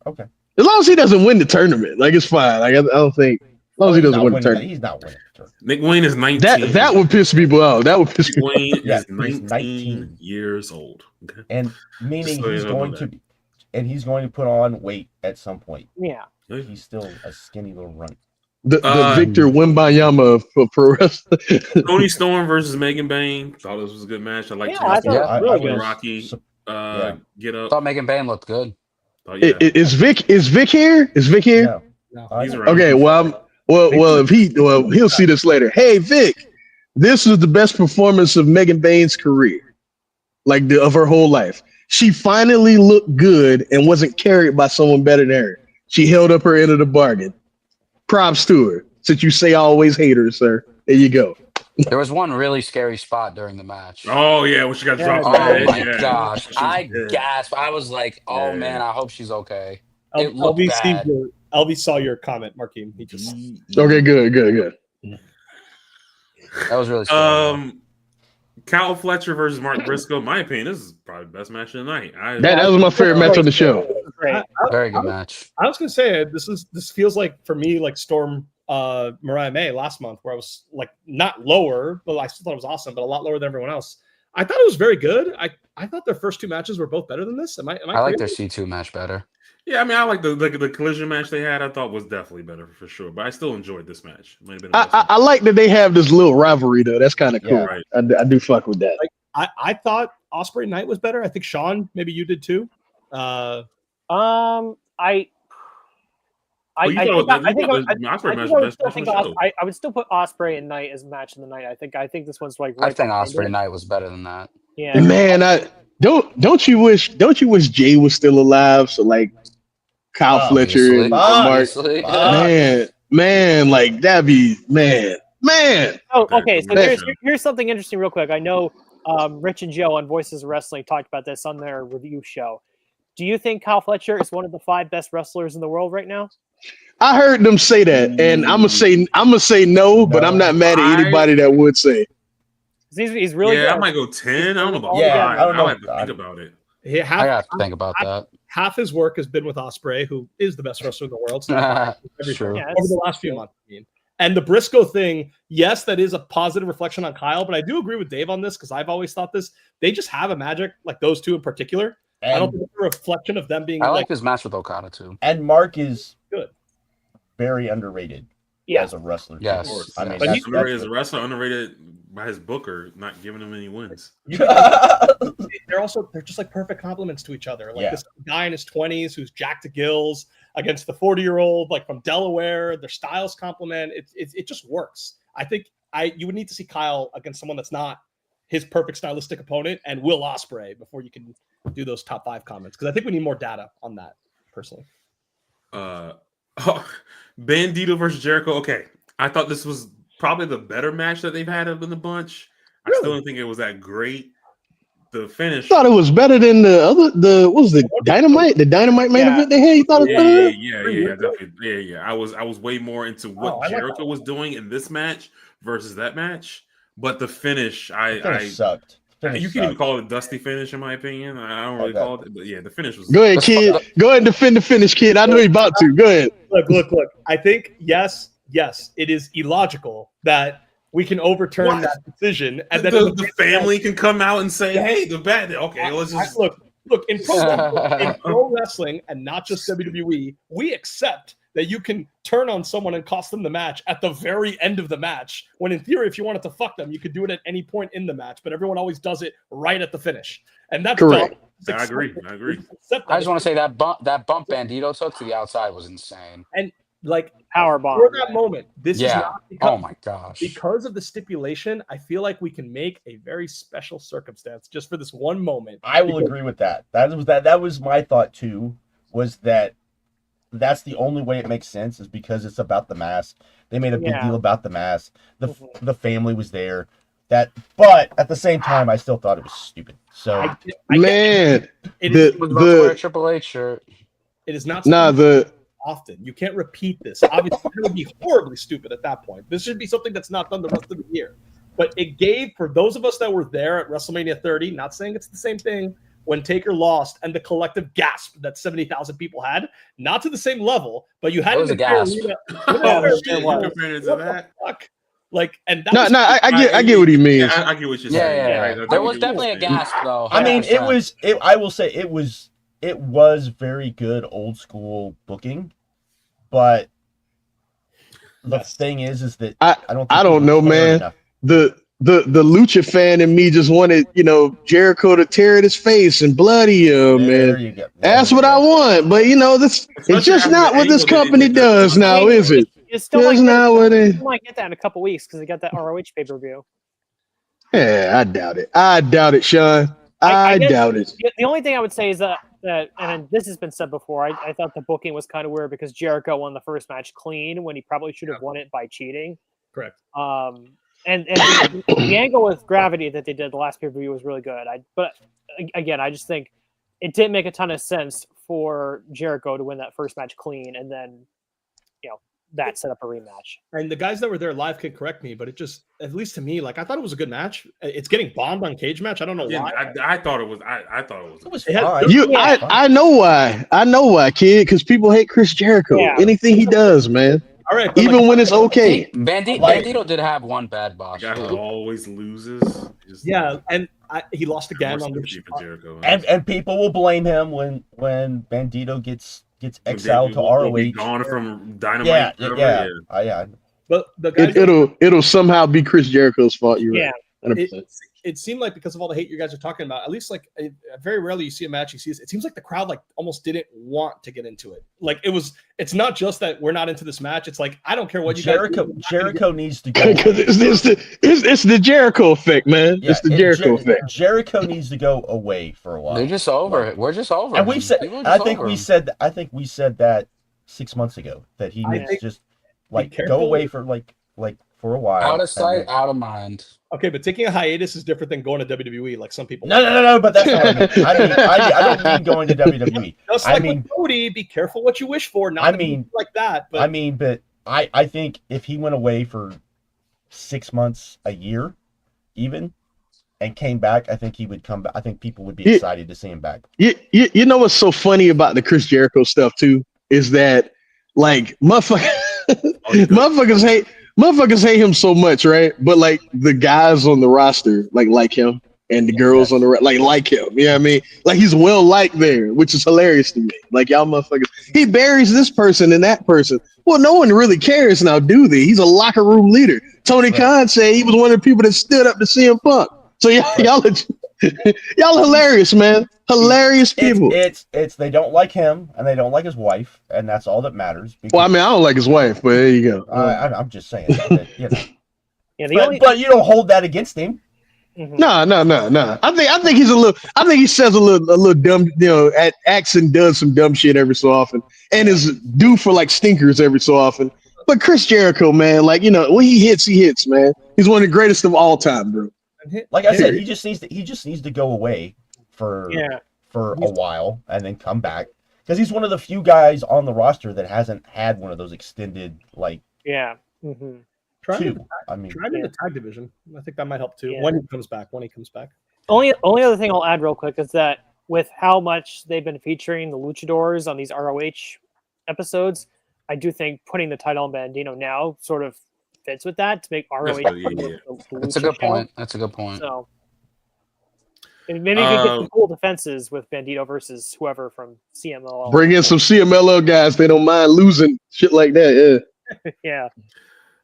Okay. As long as he doesn't win the tournament, like it's fine. Like I don't think as long as he doesn't win the tournament. He's not winning the tournament. Nick Wayne is 19. That would piss people out. That would piss people Wayne is 19 years old. Okay. And meaning he's going to put on weight at some point. Yeah. He's still a skinny little runt. The Victor Wimbayama of pro wrestling. Tony Storm versus Megan Bain. Thought this was a good match. I like Rocky. Get up. Thought Megan Bain looked good. Is Vic here? Is Vic here? No. He's around. Okay, well, if he'll see this later. Hey, Vic, this was the best performance of Megan Bain's career, like of her whole life. She finally looked good and wasn't carried by someone better than her. She held up her end of the bargain. Props to her. Since you say I always hate her, sir. There you go. There was one really scary spot during the match. Oh yeah, when she got dropped. Oh my gosh, I gasped. I was like, "Oh man, I hope she's okay." It looked bad. LV saw your comment, Marquine. He just okay, good. That was really scary. Kyle Fletcher versus Mark Briscoe. In my opinion, this is probably the best match of the night. That was my favorite match on the show. Very good match. I was gonna say this feels like for me like Storm Mariah May last month, where I was like not lower, but I still thought it was awesome, but a lot lower than everyone else. I thought it was very good. I thought their first two matches were both better than this. Am I like their C2 match better. Yeah, I mean, I like the collision match they had. I thought was definitely better for sure, but I still enjoyed this match. I like that they have this little rivalry though. That's kind of cool. Right. I do fuck with that. Like, I thought Ospreay Knight was better. I think Sean, maybe you did too. I would still put Ospreay and Knight as match of the night. I think this one's like. I think Ospreay and Knight was better than that. Yeah, man. Don't you wish Jay was still alive? So like Kyle Fletcher and Mark, man, like that'd be man. Oh, okay. So here's something interesting, real quick. I know Rich and Joe on Voices of Wrestling talked about this on their review show. Do you think Kyle Fletcher is one of the 5 best wrestlers in the world right now? I heard them say that, and I'm gonna say no, but I'm not mad at anybody that would say. He's really good. I might go 10. I don't know about 5. I don't know. I have to think about it. I have to think about that. Half his work has been with Ospreay, who is the best wrestler in the world. So True. Over the last few months. And the Briscoe thing, yes, that is a positive reflection on Kyle, but I do agree with Dave on this because I've always thought this. They just have a magic, like those two in particular. And I don't think it's a reflection of them being. I like his match with Okada too. And Mark is good, very underrated as a wrestler. Yes, I mean, but he's underrated as a wrestler, underrated by his booker, not giving him any wins. They're just like perfect compliments to each other. Like this guy in his 20s who's jacked to gills against the 40-year-old like from Delaware. Their styles complement. It just works. I think you would need to see Kyle against someone that's not his perfect stylistic opponent and Will Ospreay before you can do those top 5 comments, because I think we need more data on that personally. Bandito versus Jericho. Okay, I thought this was probably the better match that they've had in the bunch. Really? I still don't think it was that great. The finish. I thought it was better than what was the Dynamite main event they had. You thought it was better? Definitely. I was way more into what Jericho was doing in this match versus that match. But the finish, I sucked. You can even call it a dusty finish, in my opinion. I don't really call it, but yeah, the finish was. Go ahead, kid. Go ahead and defend the finish, kid. I know you're about to. Go ahead. Look. I think yes, it is illogical that we can overturn that decision, and then the family can come out and say, "Hey, the bad." Okay, let's just look. Look, in pro wrestling and not just WWE, we accept that you can turn on someone and cost them the match at the very end of the match. When in theory, if you wanted to fuck them, you could do it at any point in the match, but everyone always does it right at the finish. And that's correct. I agree. I just want to say that bump Bandito took to the outside was insane. And like power bomb for that moment, this is not because, oh my gosh, because of the stipulation. I feel like we can make a very special circumstance just for this one moment. I will agree with that. That was my thought too. Was that's the only way it makes sense is because it's about the mask. They made a big deal about the mask. The family was there. But at the same time, I still thought it was stupid. So man, it was about to wear a Triple H shirt. It is not. Often you can't repeat this. Obviously, it would be horribly stupid at that point. This should be something that's not done the rest of the year. But it gave for those of us that were there at WrestleMania 30. Not saying it's the same thing. When Taker lost and the collective gasp that 70,000 people had, not to the same level, but you had a gasp. Like, and I get what he means. I get what you're saying. Yeah. There was definitely a gasp though. I mean, I will say it was very good old school booking, but the thing is that I don't know, man. Enough. The lucha fan in me just wanted, Jericho to tear at his face and bloody him, man. That's what I want. But it's just not what this company does now, is it? It's still not what it. You might get that in a couple weeks because they got that ROH pay-per-view. Yeah, I doubt it, Sean. I doubt it. The only thing I would say is that and this has been said before, I thought the booking was kind of weird because Jericho won the first match clean when he probably should have won it by cheating. Correct. And the angle with Gravity that they did the last pay-per-view was really good. But again, I just think it didn't make a ton of sense for Jericho to win that first match clean and then, that set up a rematch. And the guys that were there live can correct me, but it just, at least to me, like I thought it was a good match. It's getting bombed on Cage Match. I don't know why. I thought it was. I thought it was. Fine. I know why. I know why, kid. Because people hate Chris Jericho. Yeah. Anything he does, man. All right, even when it's okay. Bandito did have one bad boss. The guy who always loses. And he lost again on the Jericho. And people will blame him when Bandito gets exiled to ROH. Gone from Dynamite. Yeah. But the guys it'll somehow be Chris Jericho's fault. You're right. 100%. It seemed like because of all the hate you guys are talking about, at least like very rarely you see a match. It seems like the crowd like almost didn't want to get into it. Like it's not just that we're not into this match. It's like I don't care what Jericho needs to go because it's the Jericho effect, man. Yeah, it's the Jericho effect. Jericho needs to go away for a while. They're just over it. We're just over. And we said I think we said that 6 months ago that he needs to just go away for for a while. Out of sight, out of mind. Okay, but taking a hiatus is different than going to WWE, like some people. No, but that's not what I mean. I don't mean going to WWE. Just like with Cody, be careful what you wish for. Not like that. But but I think if he went away for 6 months, a year, even, and came back, I think he would come back. I think people would be excited to see him back. You know what's so funny about the Chris Jericho stuff too is that motherfuckers hate him so much, right? But the guys on the roster like him, and the girls on the like him. You know what I mean? Like he's well liked there, which is hilarious to me. Like y'all motherfuckers, he buries this person and that person. Well, no one really cares now, do they? He's a locker room leader. Tony Khan said he was one of the people that stood up to CM Punk. So y'all hilarious, man. Hilarious people. It's they don't like him and they don't like his wife, and that's all that matters. Well, I mean, I don't like his wife, but there you go. I'm just saying that, but you don't hold that against him. Mm-hmm. No. I think he's a little. I think he says a little dumb. Acts and does some dumb shit every so often, and is due for stinkers every so often. But Chris Jericho, man, when he hits, man. He's one of the greatest of all time, bro. Like I said, he just needs to go away for a while and then come back because he's one of the few guys on the roster that hasn't had one of those extended Mm-hmm. Try him in the tag division. I think that might help too. When he comes back. Only other thing I'll add real quick is that with how much they've been featuring the luchadors on these ROH episodes, I do think putting the title on Bandito now sort of fits with that to make ROH. That's a good point. So And maybe you could get some cool defenses with Bandito versus whoever from CMLL. Bring in some CMLL guys. They don't mind losing shit like that. Yeah.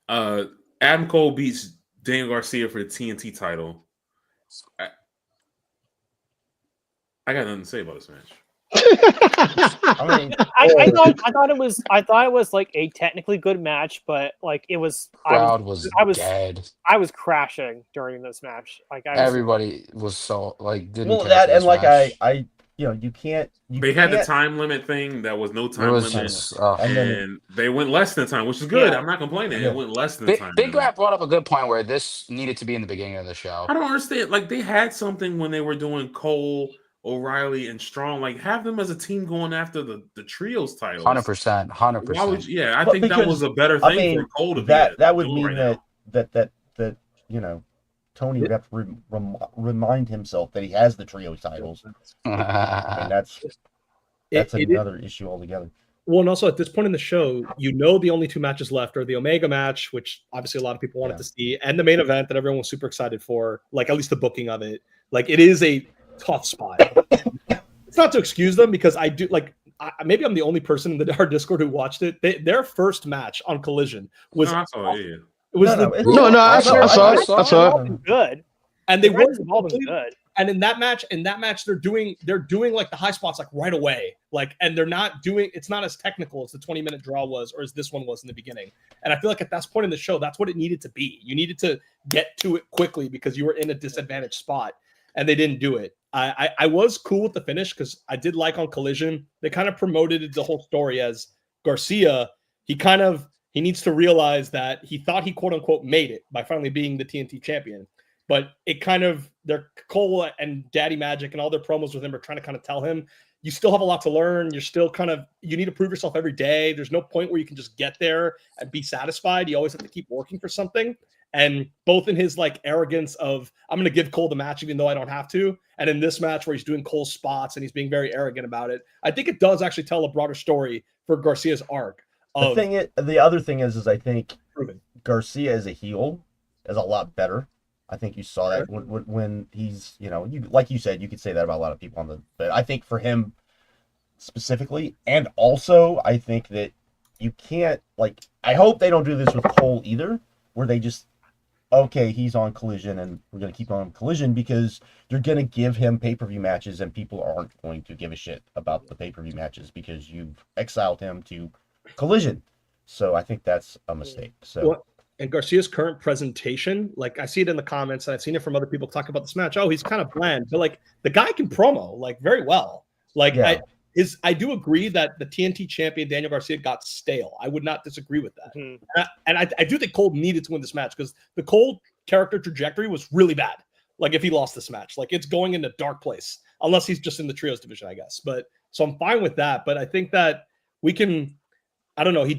Adam Cole beats Daniel Garcia for the TNT title. I got nothing to say about this match. I mean, I thought it was like a technically good match, but like it was. Crowd was dead. I was crashing during this match. Like everybody was so like didn't. Well, that and like match. I you can't. They had the time limit thing. That was no time limit, and they went less than time, which is good. I'm not complaining. It went less than time. Big Rat brought up a good point where this needed to be in the beginning of the show. I don't understand. Like they had something when they were doing Cole, O'Reilly, and Strong. Like have them as a team going after the trios title. 100%. Yeah, I think that was a better thing for Cole to be. That would mean that Tony would have to remind himself that he has the trio titles. And that's another issue altogether. Well, and also at this point in the show, the only two matches left are the Omega match, which obviously a lot of people wanted to see, and the main event that everyone was super excited for, like at least the booking of it. Like it is a tough spot. It's not to excuse them because I do like maybe I'm the only person in our Discord who watched it. Their first match on Collision was I saw it. Good, and they were good. And in that match, they're doing like the high spots like right away, like, and they're not doing. It's not as technical as the 20-minute draw was, or as this one was in the beginning. And I feel like at that point in the show, that's what it needed to be. You needed to get to it quickly because you were in a disadvantaged spot, and they didn't do it. I was cool with the finish because I did like on Collision. They kind of promoted the whole story as Garcia. He needs to realize that he thought he quote unquote made it by finally being the TNT champion. But it kind of, their Cole and Daddy Magic and all their promos with him are trying to kind of tell him, you still have a lot to learn. You're still you need to prove yourself every day. There's no point where you can just get there and be satisfied. You always have to keep working for something. And both in his like arrogance of, I'm going to give Cole the match even though I don't have to. And in this match where he's doing Cole's spots and he's being very arrogant about it, I think it does actually tell a broader story for Garcia's arc. The other thing is I think Garcia as a heel is a lot better. I think you saw that when he's, like you said, you could say that about a lot of people but I think for him specifically, and also I think that you can't, like, I hope they don't do this with Cole either, where they just, okay, he's on Collision and we're going to keep on Collision because you're going to give him pay-per-view matches and people aren't going to give a shit about the pay-per-view matches because you've exiled him to Collision. So I think that's a mistake. And Garcia's current presentation, like I see it in the comments and I've seen it from other people talk about this match. Oh, he's kind of bland, but like the guy can promo like very well. Like I do agree that the TNT champion Daniel Garcia got stale. I would not disagree with that. Mm-hmm. And I do think Cole needed to win this match because the Cole character trajectory was really bad. Like if he lost this match, like it's going in a dark place unless he's just in the trios division, I guess. But so I'm fine with that. But I think that we can. I don't know. He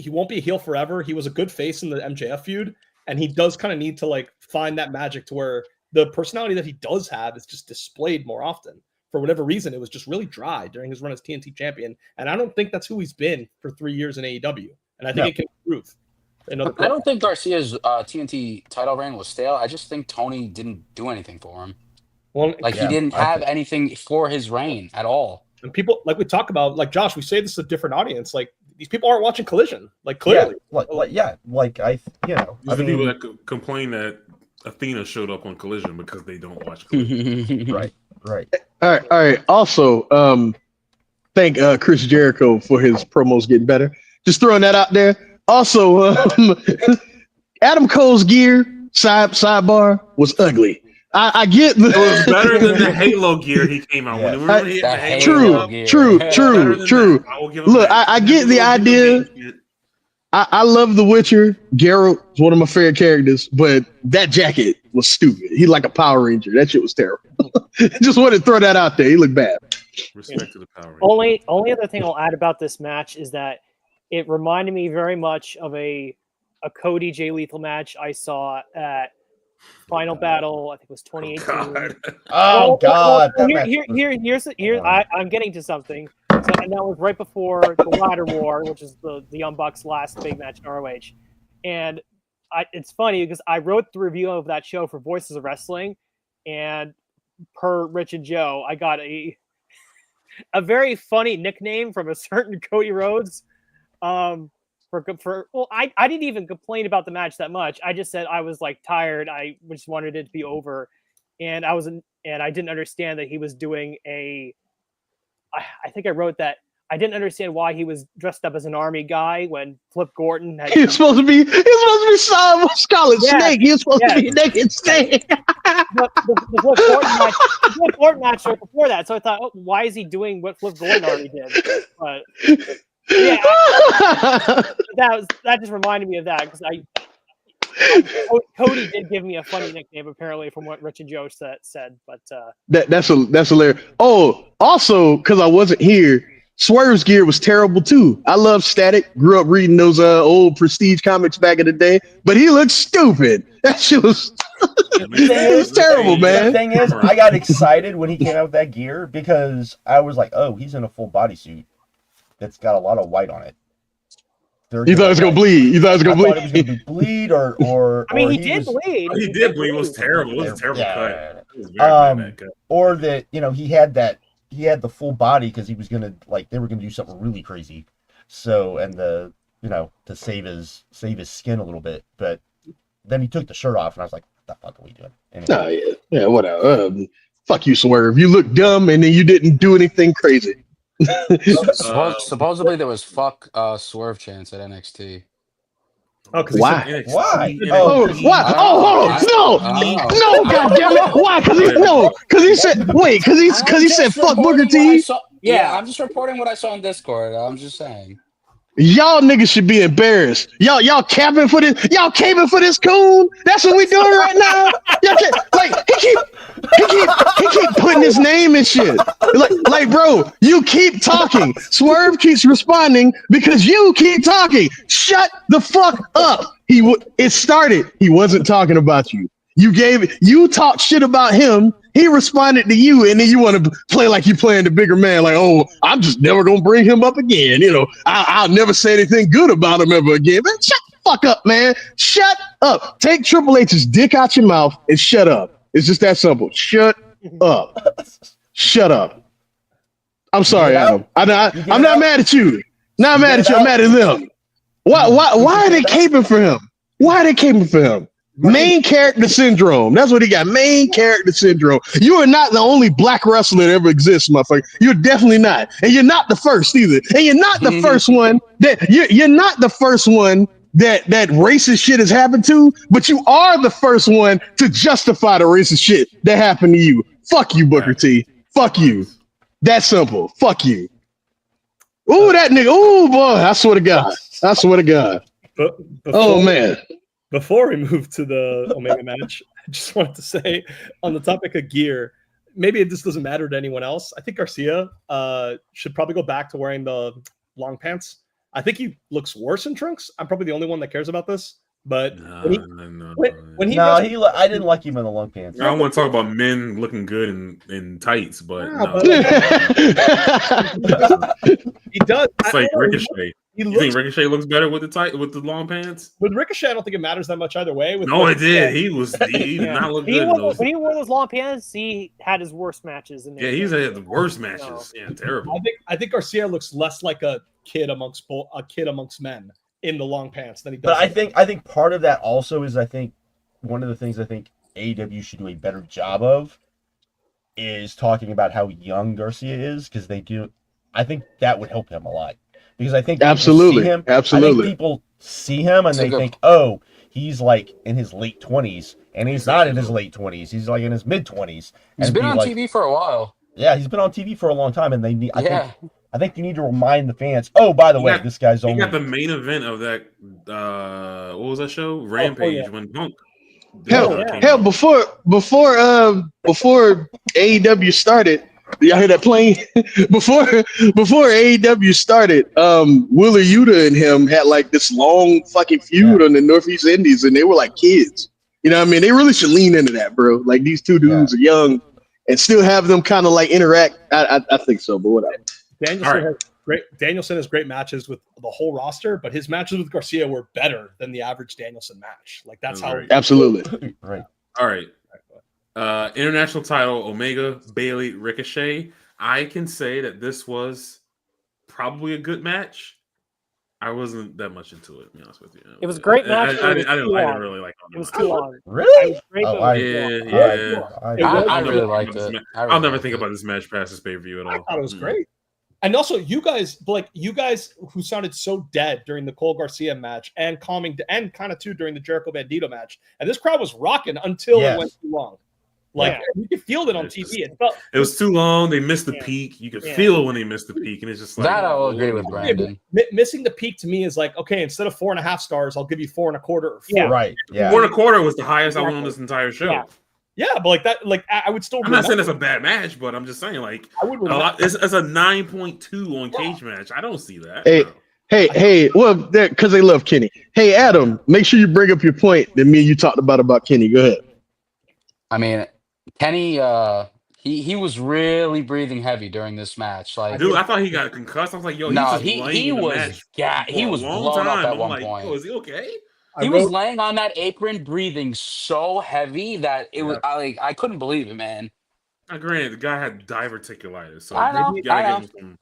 won't be a heel forever. He was a good face in the MJF feud, and he does kind of need to like find that magic to where the personality that he does have is just displayed more often. For whatever reason, it was just really dry during his run as TNT champion, and I don't think that's who he's been for 3 years in AEW. And I think it can improve. I don't think Garcia's TNT title reign was stale. I just think Tony didn't do anything for him. Well, he didn't have anything for his reign at all. And people, like we talk about, like Josh, we say this is a different audience. Like these people aren't watching Collision, like clearly. I people that complain that Athena showed up on Collision because they don't watch Collision. Right. All right. Also, thank Chris Jericho for his promos getting better. Just throwing that out there. Also, Adam Cole's gear sidebar was ugly. I get the. It was better than the Halo gear he came out with. True. Look, I get the idea. I love The Witcher. Geralt is one of my favorite characters, but that jacket was stupid. He like a Power Ranger. That shit was terrible. Just wanted to throw that out there. He looked bad. Respect to the Power Ranger. Only other thing I'll add about this match is that it reminded me very much of a Cody Jay Lethal match I saw at Final Battle. I think it was 2018. God! I'm getting to something. So, and that was right before the Ladder War, which is the Young Bucks' last big match in ROH. And it's funny because I wrote the review of that show for Voices of Wrestling, and per Rich and Joe, I got a very funny nickname from a certain Cody Rhodes. I didn't even complain about the match that much. I just said I was like tired. I just wanted it to be over, and I didn't understand that he was doing I think I wrote that I didn't understand why he was dressed up as an army guy when Flip Gordon had. He's supposed to be Scarlet Snake. He's supposed to be Naked Snake. The Flip Gordon match right before that, so I thought, why is he doing what Flip Gordon already did? But yeah, that just reminded me of that because Cody did give me a funny nickname apparently from what Rich and Joe said, but that's hilarious. Oh, also because I wasn't here, Swerve's gear was terrible too. I love Static. Grew up reading those old Prestige comics back in the day, but he looked stupid. That shit was. It was terrible, man. The thing is, I got excited when he came out with that gear because I was like, "Oh, he's in a full bodysuit that's got a lot of white on it." You thought it was gonna bleed. You thought it was gonna bleed. I thought it was gonna bleed, or I mean, he did bleed. He did bleed. It was terrible. It was a terrible cut. It was very bad cut. Or that he had the full body because he was gonna they were gonna do something really crazy, so to save his skin a little bit, but then he took the shirt off and I was like, what the fuck are we doing? Anyway. Yeah, whatever. Fuck you, Swerve. You look dumb and then you didn't do anything crazy. Supposedly there was Swerve chance at NXT. Oh, because why? Why? Oh, why? Oh, no, goddammit. Why? Because he said, wait, because he said fuck Booker T. Yeah, I'm just reporting what I saw on Discord. I'm just saying. Y'all niggas should be embarrassed. Y'all capping for this. Y'all caping for this coon. That's what we doing right now. He keep putting his name and shit. Like, bro, you keep talking. Swerve keeps responding because you keep talking. Shut the fuck up. It started. He wasn't talking about you. You talked shit about him. He responded to you, and then you want to play like you're playing the bigger man. Like, oh, I'm just never gonna bring him up again. I'll never say anything good about him ever again. Man, shut the fuck up, man. Shut up. Take Triple H's dick out your mouth and shut up. It's just that simple. Shut up. Shut up. I'm sorry, Adam. I'm not mad at you. Not mad at you. I'm mad at them. Why are they caping for him? Why are they caping for him? Main character syndrome. That's what he got. Main character syndrome. You are not the only black wrestler that ever exists, motherfucker. You're definitely not. And you're not the first either. And you're not the first one that you're not the first one that racist shit has happened to, but you are the first one to justify the racist shit that happened to you. Fuck you, Booker T. Fuck you. That simple. Fuck you. Ooh, that nigga. Ooh, boy. I swear to God. I swear to God. Oh, man. Before we move to the Omega match, I just wanted to say on the topic of gear, maybe this doesn't matter to anyone else. I think Garcia should probably go back to wearing the long pants. I think he looks worse in trunks. I'm probably the only one that cares about this. But I didn't like him in the long pants. I don't want to talk about men looking good in tights, but he does. It's like Ricochet. You think Ricochet looks better with the long pants? With Ricochet, I don't think it matters that much either way. It did. He did not look good. When he wore those long pants, he had his worst matches. He's had the worst matches. Yeah, terrible. I think Garcia looks less like a kid amongst men in the long pants than he does. But I think part of that also is one of the things I think AEW should do a better job of is talking about how young Garcia is, because they do. I think that would help him a lot. Because I think absolutely. I think people see him and they think, oh, he's like in his late 20s, and he's not in his late 20s. He's like in his mid 20s. He's been on TV for a while. Yeah, he's been on TV for a long time, and they need. I think you need to remind the fans. Oh, by the way, this guy's only. He got the main event of that. What was that show? Rampage when Punk. Hell, before AEW started. Y'all hear that plane? Before AEW started, Wheeler Yuta and him had like this long fucking feud on the Northeast Indies, and they were like kids. You know what I mean? They really should lean into that, bro. Like, these two dudes are young and still have them kind of like interact. I think so, but whatever. Danielson has great matches with the whole roster, but his matches with Garcia were better than the average Danielson match. Like, that's how. Absolutely. Right. All right. International title, Omega, Bailey, Ricochet. I can say that this was probably a good match. I wasn't that much into it, to be honest with you. It was a great match. I didn't really like it. It was too long. Really? Yeah. I really liked it. I'll never think about this match past this pay-per-view at all. I thought it was great. And also, you guys who sounded so dead during the Cole Garcia match and calming, and kind of too during the Jericho Bandito match, and this crowd was rocking until it went too long. Like you could feel it on TV. It was too long. They missed the peak. You could feel it when they missed the peak, and it's just like that. I'll agree with Brandon. Missing the peak to me is like, okay, instead of 4.5 stars, I'll give you 4.25 or 4. Right. Yeah. 4.25 was the highest I went on this entire show. Yeah, but like that, like I would still. I'm not saying it's a bad match, but I'm just saying like I would. It's a 9.2 on Cage Match. I don't see that. Hey, well, because they love Kenny. Hey, Adam, make sure you bring up your point that me and you talked about Kenny. Go ahead. I mean, Kenny, he was really breathing heavy during this match. Like, dude, I thought he got concussed. I was like, yo, he was blown up at one point. Is he okay? He was laying on that apron, breathing so heavy that it was I couldn't believe it, man. Granted, the guy had diverticulitis, so I know. you gotta give him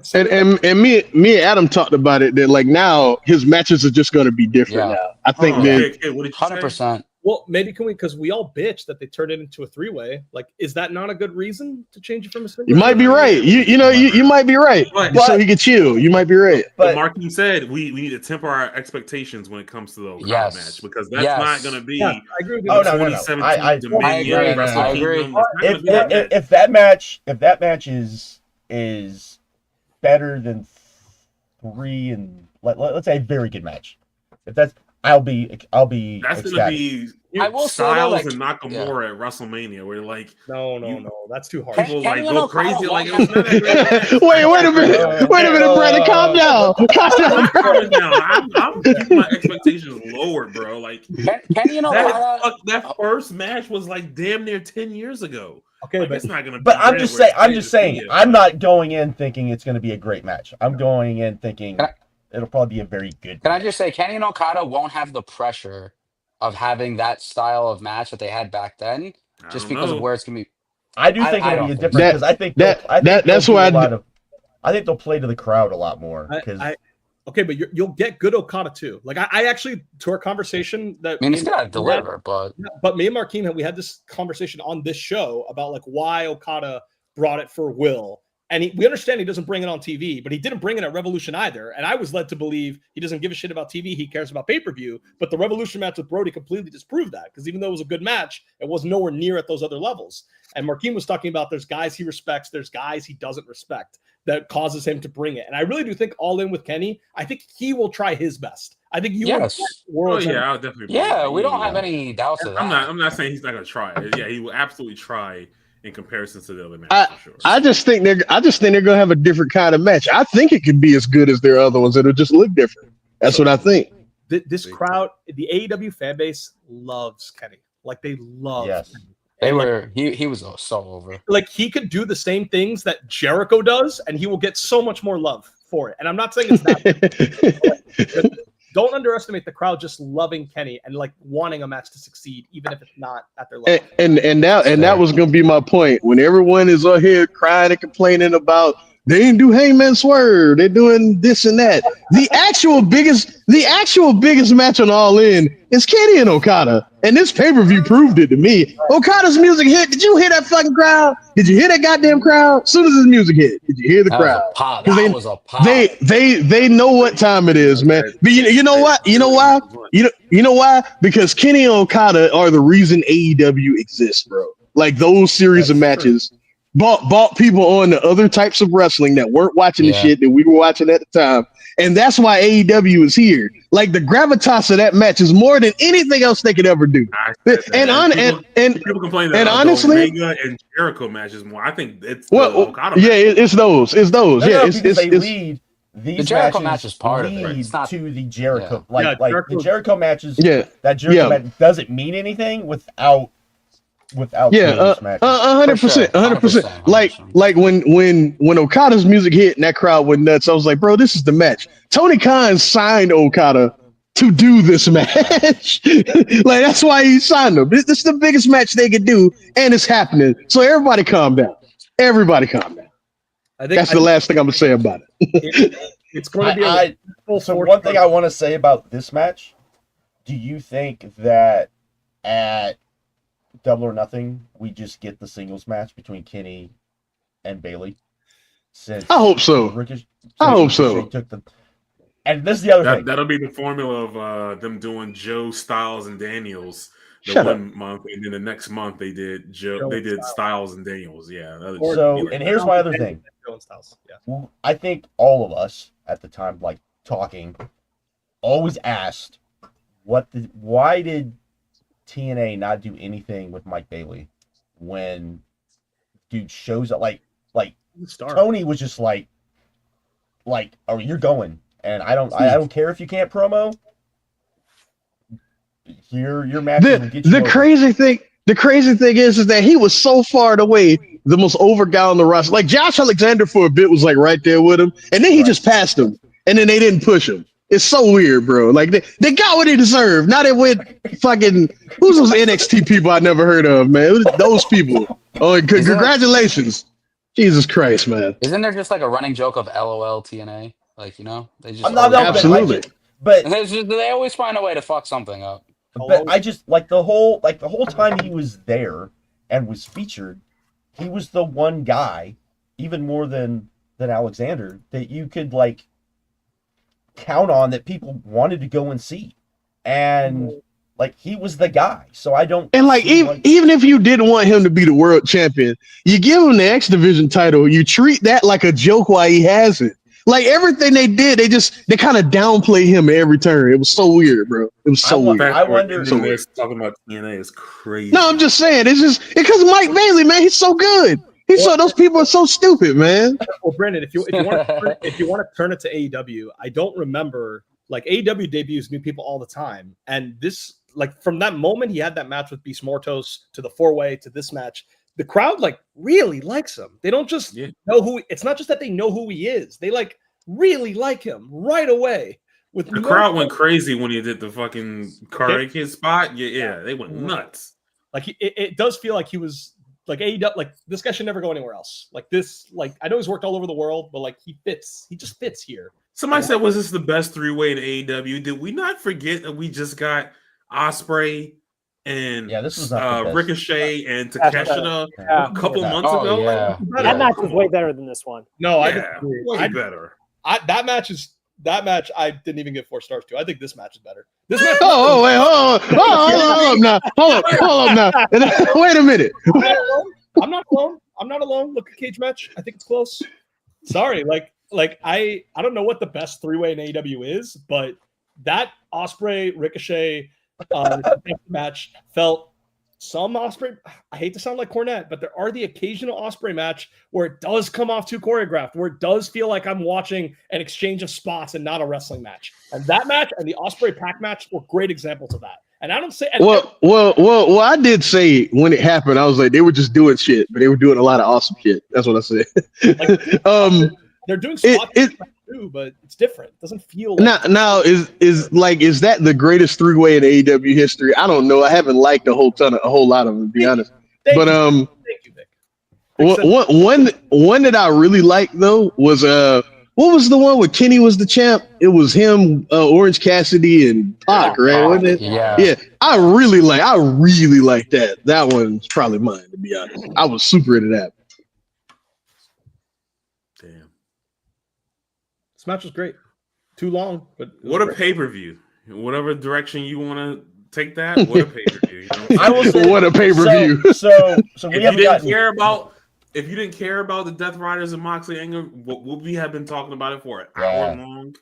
some. And me and Adam talked about it that like now his matches are just going to be different now. I think what did you 100%. Well, maybe because we all bitch that they turned it into a 3-way. Like, is that not a good reason to change it from a single? You might be right. You might be right. But, so he could chill. You might be right. But Martin said we need to temper our expectations when it comes to the Okada match because that's not going to be. I agree with you. 2017 I agree. If that match is better than 3 and let's say a very good match, if that's I'll be. That's ecstatic. Gonna be. I will Styles say and Nakamura at WrestleMania, where like no, that's too hard. People like go crazy. Like it was not that great. Wait a minute, Brandon, calm down. I'm keeping my expectations lower, bro. Like that first match was like damn near 10 years ago. Okay, like, but it's not gonna. But I'm just saying, I'm not going in thinking it's going to be a great match. I'm going in thinking it'll probably be a very good. Can I just say, Kenny and Okada won't have the pressure of having that style of match that they had back then, just because of where it's gonna be. I do think it'll be a different because I think I think they'll play to the crowd a lot more. Okay, but you'll get good Okada too. Like I actually, to our conversation that he's gotta deliver, but me and Marquine, we had this conversation on this show about like why Okada brought it for Will. And we understand he doesn't bring it on TV, but he didn't bring it at Revolution either. And I was led to believe he doesn't give a shit about TV. He cares about pay-per-view. But the Revolution match with Brody completely disproved that because even though it was a good match, it was nowhere near at those other levels. And Marquine was talking about there's guys he respects, there's guys he doesn't respect that causes him to bring it. And I really do think All In with Kenny, I think he will try his best. I think you will. I'll definitely. We don't have any doubts of that. I'm not saying he's not going to try it. Yeah, he will absolutely try. In comparison to the other matches, for sure. I just think they're gonna have a different kind of match. I think it could be as good as their other ones. It'll just look different. That's what I think. This crowd, the AEW fan base, loves Kenny. Like they love. Yes. Kenny. They were. He was so over. Like he could do the same things that Jericho does, and he will get so much more love for it. And I'm not saying it's not. Don't underestimate the crowd just loving Kenny and like wanting a match to succeed, even if it's not at their level. And that was gonna be my point. When everyone is out here crying and complaining about they didn't do Hangman Swerve, they're doing this and that. The actual biggest match on All In is Kenny and Okada. And this pay-per-view proved it to me. Okada's music hit. Did you hear that fucking crowd? Did you hear that goddamn crowd? As soon as his music hit, did you hear the crowd? That was a pop. They know what time it is, man. But you know what? You know why? You know why? Because Kenny and Okada are the reason AEW exists, bro. Like those series of matches bought people on to other types of wrestling that weren't watching the shit that we were watching at the time. And that's why AEW is here. Like the gravitas of that match is more than anything else they could ever do. People complain that honestly, the Omega and Jericho matches more. I think it's Okada it's those. It's those. The Jericho match is part of it. It's not to the Jericho. Yeah. The Jericho matches. That Jericho match doesn't mean anything without those matches. 100%. Like when Okada's music hit and that crowd went nuts, I was like, bro, this is the match. Tony Khan signed Okada to do this match. Like, that's why he signed them. This is the biggest match they could do, and it's happening. So everybody calm down. Everybody calm down. That's the last thing I'm going to say about it. It's going to be so one thing I want to say about this match, do you think that at Double or Nothing, we just get the singles match between Kenny and Bailey? I hope so. I hope so. And this is the other thing. That'll be the formula of them doing Joe, Styles, and Daniels month, and then the next month they did Styles and Daniels. Yeah. And here's my other thing. Yeah. I think all of us at the time, like talking, always asked, why did TNA not do anything with Mike Bailey when dude shows up? Like Tony was just like, oh, you're going. And I don't care if you can't promo. Your match will get you the crazy thing is that he was so far away, the most over guy on the roster. Like Josh Alexander for a bit was like right there with him, and then he just passed him, and then they didn't push him. It's so weird, bro. Like they got what they deserve. Now they went fucking who's those NXT people I never heard of, man? Those people. Oh, congratulations. Jesus Christ, man. Isn't there just like a running joke of LOL TNA? Like, you know, they just absolutely. But they always find a way to fuck something up. But I just like the whole time he was there and was featured, he was the one guy, even more than Alexander, that you could like count on that people wanted to go and see. And like he was the guy. So I don't even if you didn't want him to be the world champion, you give him the X Division title, you treat that like a joke while he has it. Like everything they did, they kind of downplay him at every turn. It was so weird, bro. It was so weird. I wonder if talking about TNA is crazy. No, I'm just saying it's just because Mike Bailey, man, he's so good. Those people are so stupid, man. Well, Brandon, if you want to turn it to AEW, I don't remember like AEW debuts new people all the time, and this like from that moment he had that match with Beast Mortos to the 4-way to this match. The crowd like really likes him. They don't just know who. It's not just that they know who he is. They like really like him right away. With the crowd went crazy when he did the fucking Karate Kid spot. Yeah, they went nuts. Like it does feel like he was like AEW. Like this guy should never go anywhere else. Like this. Like I know he's worked all over the world, but like he fits. He just fits here. Somebody said, "Was this the best 3-way in AEW?" Did we not forget that we just got Ospreay? And this was Ricochet and Takeshita a couple months ago. Yeah. That match was way better than this one. No, way better. That match I didn't even give 4 stars to. I think this match is better. This match. Hold up now. Wait a minute. I'm not alone. Look at Cage match. I think it's close. Sorry, like I don't know what the best 3-way in AEW is, but that Ospreay Ricochet match felt some Ospreay. I hate to sound like Cornette, but there are the occasional Ospreay match where it does come off too choreographed, where it does feel like I'm watching an exchange of spots and not a wrestling match. And that match and the Ospreay Pac match were great examples of that. And I don't say well, I did say when it happened, I was like they were just doing shit, but they were doing a lot of awesome shit. That's what I said. They're doing spots too, but it's different. It doesn't feel like now is that the greatest 3-way in AEW history? I don't know. I haven't liked a whole lot of them, to be honest. Thank you, Vic. One that I really liked though was what was the one where Kenny was the champ? It was him, Orange Cassidy, and Pac, right? Wasn't it? Yeah. I really like that. That one's probably mine, to be honest. I was super into that. Damn. This match was great. Too long, but what a pay-per-view. Whatever direction you want to take that, what a pay-per-view. You know? I will say, what a pay-per-view. So if you didn't care about the Death Riders and Moxley Anger, we have been talking about it for an hour long.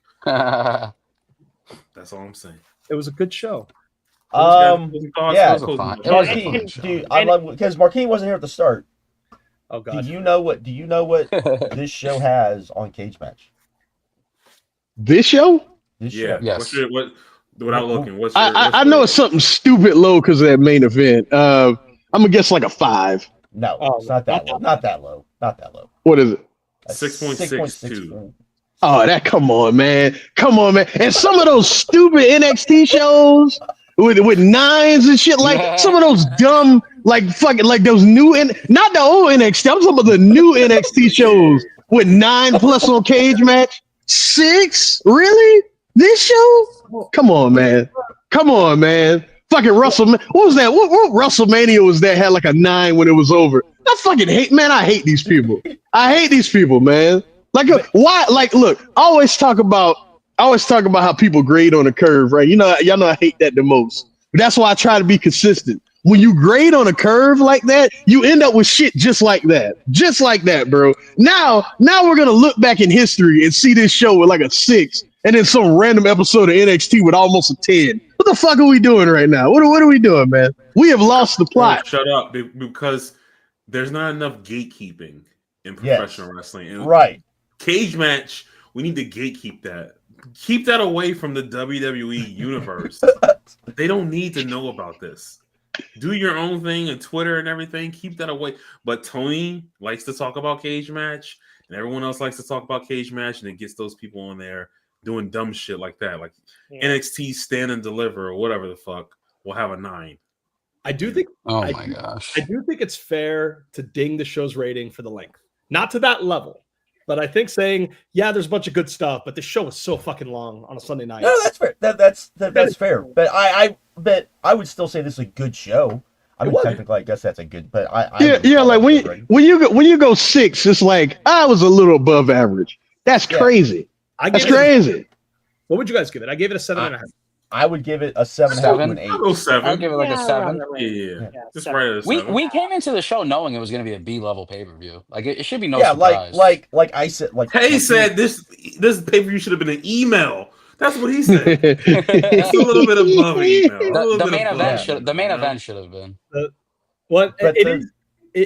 That's all I'm saying. It was a good show. Marquis, dude, I love because Marquis wasn't here at the start. Oh God! Do you know what this show has on Cage Match? This show? Show. Yes. Without looking, I know it's something stupid low because of that main event. I'm gonna guess like a 5. No, it's not that low. Not that low. What is it? 6.62. Oh, come on, man. Come on, man. And some of those stupid NXT shows with nines and shit, like some of those dumb, like fucking, like those new, not the old NXT, I'm talking about the new NXT shows with 9+ on cage match. 6? Really? This show? Come on, man. Come on, man. Fucking WrestleMania. What was that? What WrestleMania was that had like a 9 when it was over? I fucking hate, man. I hate these people. I hate these people, man. Like, why? Like, look, I always talk about how people grade on a curve, right? You know, y'all know I hate that the most. But that's why I try to be consistent. When you grade on a curve like that, you end up with shit just like that, bro. Now we're gonna look back in history and see this show with like a 6, and then some random episode of NXT with almost a 10. What the fuck are we doing right now? What are we doing, man? We have lost the plot. Shut up, because there's not enough gatekeeping in professional wrestling. And right. Cage match, we need to gatekeep that. Keep that away from the WWE universe. They don't need to know about this. Do your own thing on Twitter and everything. Keep that away. But Tony likes to talk about cage match, and everyone else likes to talk about cage match, and it gets those people on there doing dumb shit like that, like NXT Stand and Deliver or whatever the fuck. Will have a 9. I do think. Oh my gosh! I do think it's fair to ding the show's rating for the length, not to that level. But I think saying, yeah, there's a bunch of good stuff, but the show was so fucking long on a Sunday night. No, that's fair. That's fair. But I would still say this is a good show. I mean, technically, I guess that's a good. But like when you go 6, it's like I was a little above average. That's crazy. That's crazy. What would you guys give it? I gave it a 7.5. I would give it a 7.5 to an 8. I'll go 7. I'll give it like a 7. Yeah. Just right at a 7. We came into the show knowing it was going to be a B-level pay-per-view. Like it should be no surprise. like I said, like Hay said this pay-per-view should have been an email. That's what he said. It's a little bit above email. The main event should have been.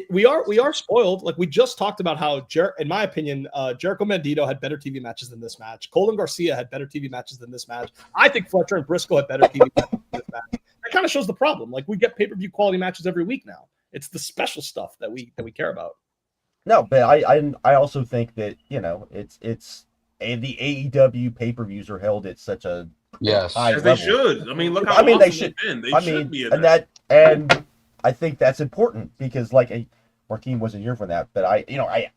We are spoiled. Like we just talked about how, in my opinion, Jericho Bandito had better TV matches than this match. Colin Garcia had better TV matches than this match. I think Fletcher and Briscoe had better TV matches than this match. That kind of shows the problem. Like we get pay-per-view quality matches every week now. It's the special stuff that we care about. No, but I also think that it's the AEW pay-per-views are held at such a high level. They should. I mean, look how awesome they should. They should be in and I think that's important because, like, Marquine wasn't here for that, but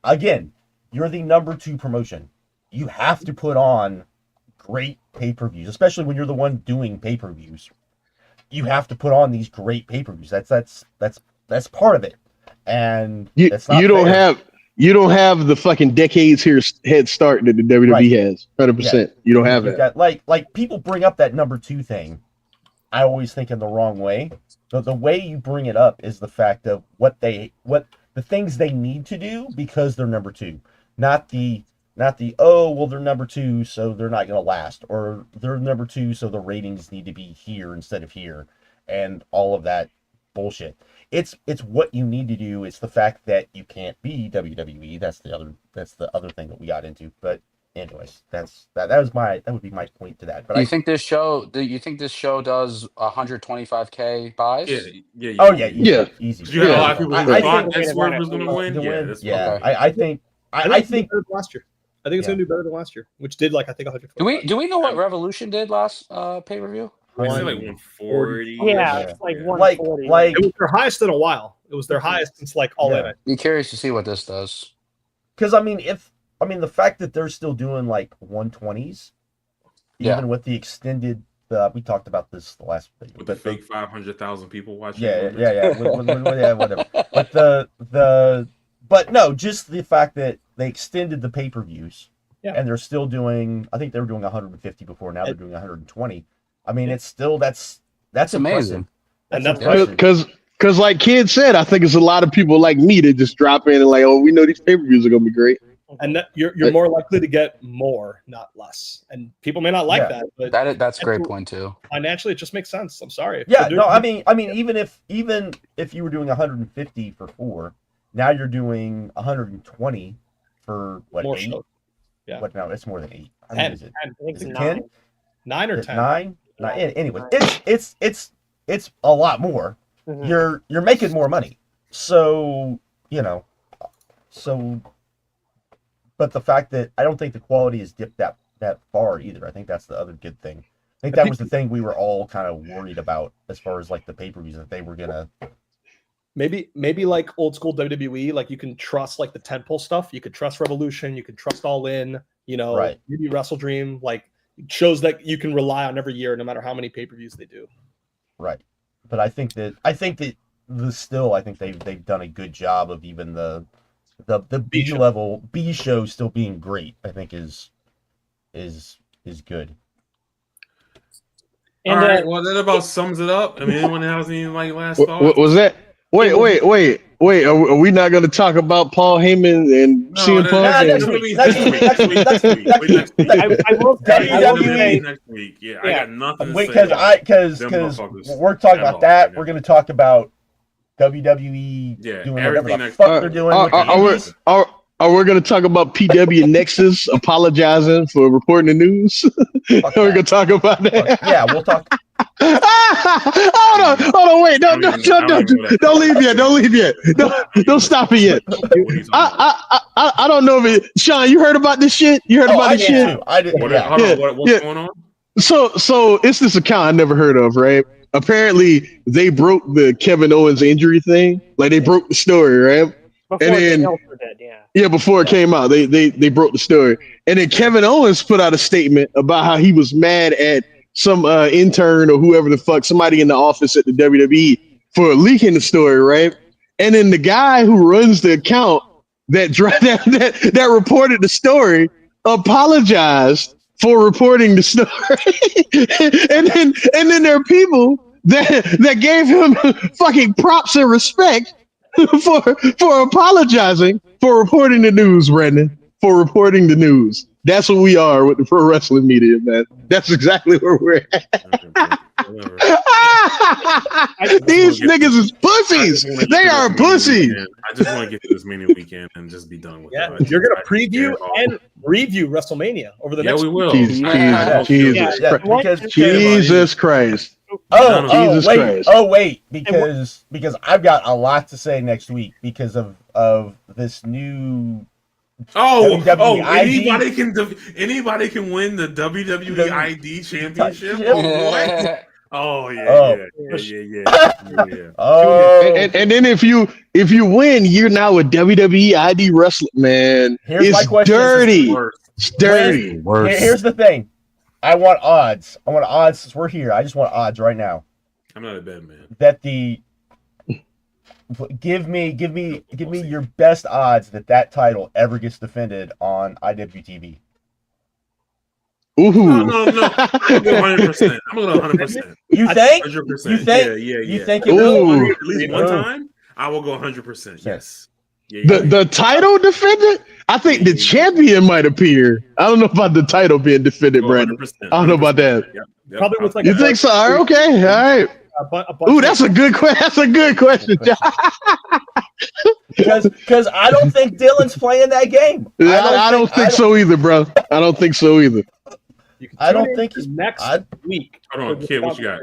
again, you're the number 2 promotion. You have to put on great pay-per-views, especially when you're the one doing pay-per-views. You have to put on these great pay-per-views. That's part of it, and that's not you don't have the fucking decades head start that the WWE has. 100%. Yeah. You don't have it. Like people bring up that number 2 thing. I always think in the wrong way. But the way you bring it up is the fact of what the things they need to do because they're number 2, not the they're number 2 so they're not going to last, or they're number 2 so the ratings need to be here instead of here, and all of that bullshit. It's what you need to do. It's the fact that you can't be WWE. That's the other thing that we got into. But anyways, that would be my point to that. But you think this show does 125K buys? Yeah. Oh yeah. Easy. You have a lot of people who thought that Swerve was going to win. Yeah. I think last year. I think it's going to do better than last year, which did I think 100. Do we know what Revolution did last pay-per-view? I said like 140. Yeah, it's like 140. It was their highest in a while. It was their highest since All In. Be curious to see what this does. Because the fact that they're still doing like 120s, even with the extended. We talked about this the last thing. With the fake 500,000 people watching. Yeah. Whatever. But but no, just the fact that they extended the pay-per-views, and they're still doing. I think they were doing 150 before. Now they're doing 120. I mean, it's still that's amazing. That's because like Kid said, I think it's a lot of people like me that just drop in and like, oh, we know these pay-per-views are gonna be great. And you're more likely to get more, not less. And people may not like that, but that's a great point too. Financially, it just makes sense. I'm sorry. I mean, even if you were doing 150 for 4, now you're doing 120 for what, 8? Shows. Yeah. What now? It's more than 8. 10. I think it's 10? 9 or 10? 9. Anyway, it's a lot more. Mm-hmm. You're making more money, so but the fact that I don't think the quality has dipped that far either. I think that's the other good thing. I think that was the thing we were all kind of worried about as far as like the pay-per-views, that they were gonna maybe like old school WWE, like you can trust like the tentpole stuff. You could trust Revolution, you can trust All In, right. Maybe Wrestle Dream, like shows that you can rely on every year, no matter how many pay-per-views they do. Right. But I think that I think they've done a good job of even the B level B show still being great. I think is good. And, all right, well, that about sums it up. I mean, anyone else any like last thoughts? What was that? Wait. Are we not going to talk about Paul Heyman and CM Punk? Next week. I will say WWE next week. Yeah, I got nothing to say. Because we're talking about that. We're going to talk about WWE doing whatever the fuck they're doing. Are we going to talk about PW Nexus apologizing for reporting the news? Are we going to talk about that? Yeah, we'll talk. Hold on, wait. Don't leave yet. Don't stop it yet. I don't know if Sean, you heard about this shit? You heard about this shit? I did. What's going on? So it's this account I never heard of, right? Apparently they broke the Kevin Owens injury thing. Like they broke the story, right? Before it came out, they broke the story. And then Kevin Owens put out a statement about how he was mad at some intern or whoever the fuck, somebody in the office at the WWE for leaking the story, right? And then the guy who runs the account that reported the story apologized for reporting the story. and then there are people that gave him fucking props and respect for apologizing for reporting the news, Brendan. For reporting the news. That's what we are with the pro wrestling media, man. That's exactly where we're at. These niggas is pussies. They are pussies. I just want to get to this Mania weekend and just be done with it. You're going to preview and review WrestleMania over the next we will. Jesus Christ. Wait, because I've got a lot to say next week because of this new anybody can win the WWE ID championship. And then if you win, you're now a WWE ID wrestler, man. It's dirty. It's dirty. Here's the thing. I want odds. Since we're here. I just want odds right now. I'm not a bad man. Give me your best odds that title ever gets defended on IWTV. Ooh. No. I'm going 100%. I'm going 100%. You think? 100%. You think? Yeah. You think it will? At least one time, I will go 100%. Yes. The title defended? I think the champion might appear. I don't know about the title being defended, Brandon. I don't know about that. Yep. Probably with like you think so? All right, okay. All right. Ooh, that's a good question. That's a good question. Because I don't think Dylan's playing that game. I don't think so either, bro. I don't think so either. I don't think he's next week. Hold on, kid. What you got?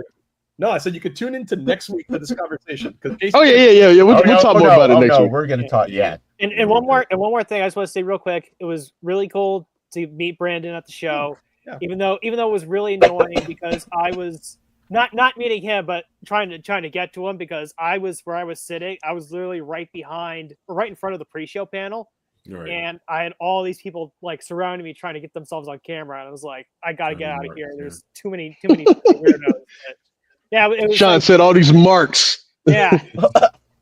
No, I said you could tune into next week for this conversation. Yeah. We'll talk more about it next week. We're going to talk. Yeah. And one more thing I just want to say real quick. It was really cool to meet Brandon at the show, even though it was really annoying because I was not meeting him, but trying to get to him because I was where I was sitting. I was literally right in front of the pre-show panel. Right. And I had all these people like surrounding me trying to get themselves on camera, and I was like, I gotta get out of here. There's too many weirdos. It was Sean said all these marks. Yeah,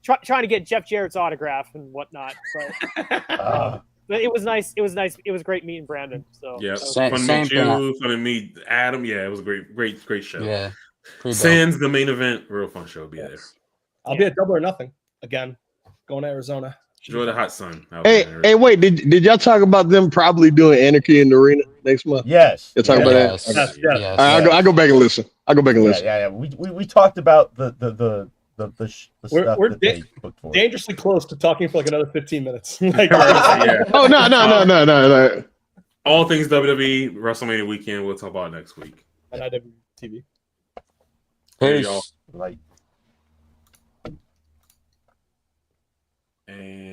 trying to get Jeff Jarrett's autograph and whatnot. But it was nice. It was nice. It was great meeting Brandon. So fun to meet you. Fun to meet Adam. Yeah, it was a great show. Yeah. Sans the main event, real fun show. Be there. I'll be at Double or Nothing again. Going to Arizona. Enjoy the hot sun. Hey, wait! Did y'all talk about them probably doing Anarchy in the Arena next month? Yes. You'll talk about that. Yes. I'll go back and listen. Yeah. We talked about the stuff that they booked for. Dangerously close to talking for like another 15 minutes. Oh no. All things WWE WrestleMania weekend. We'll talk about next week. On IWTV. Peace. Like. And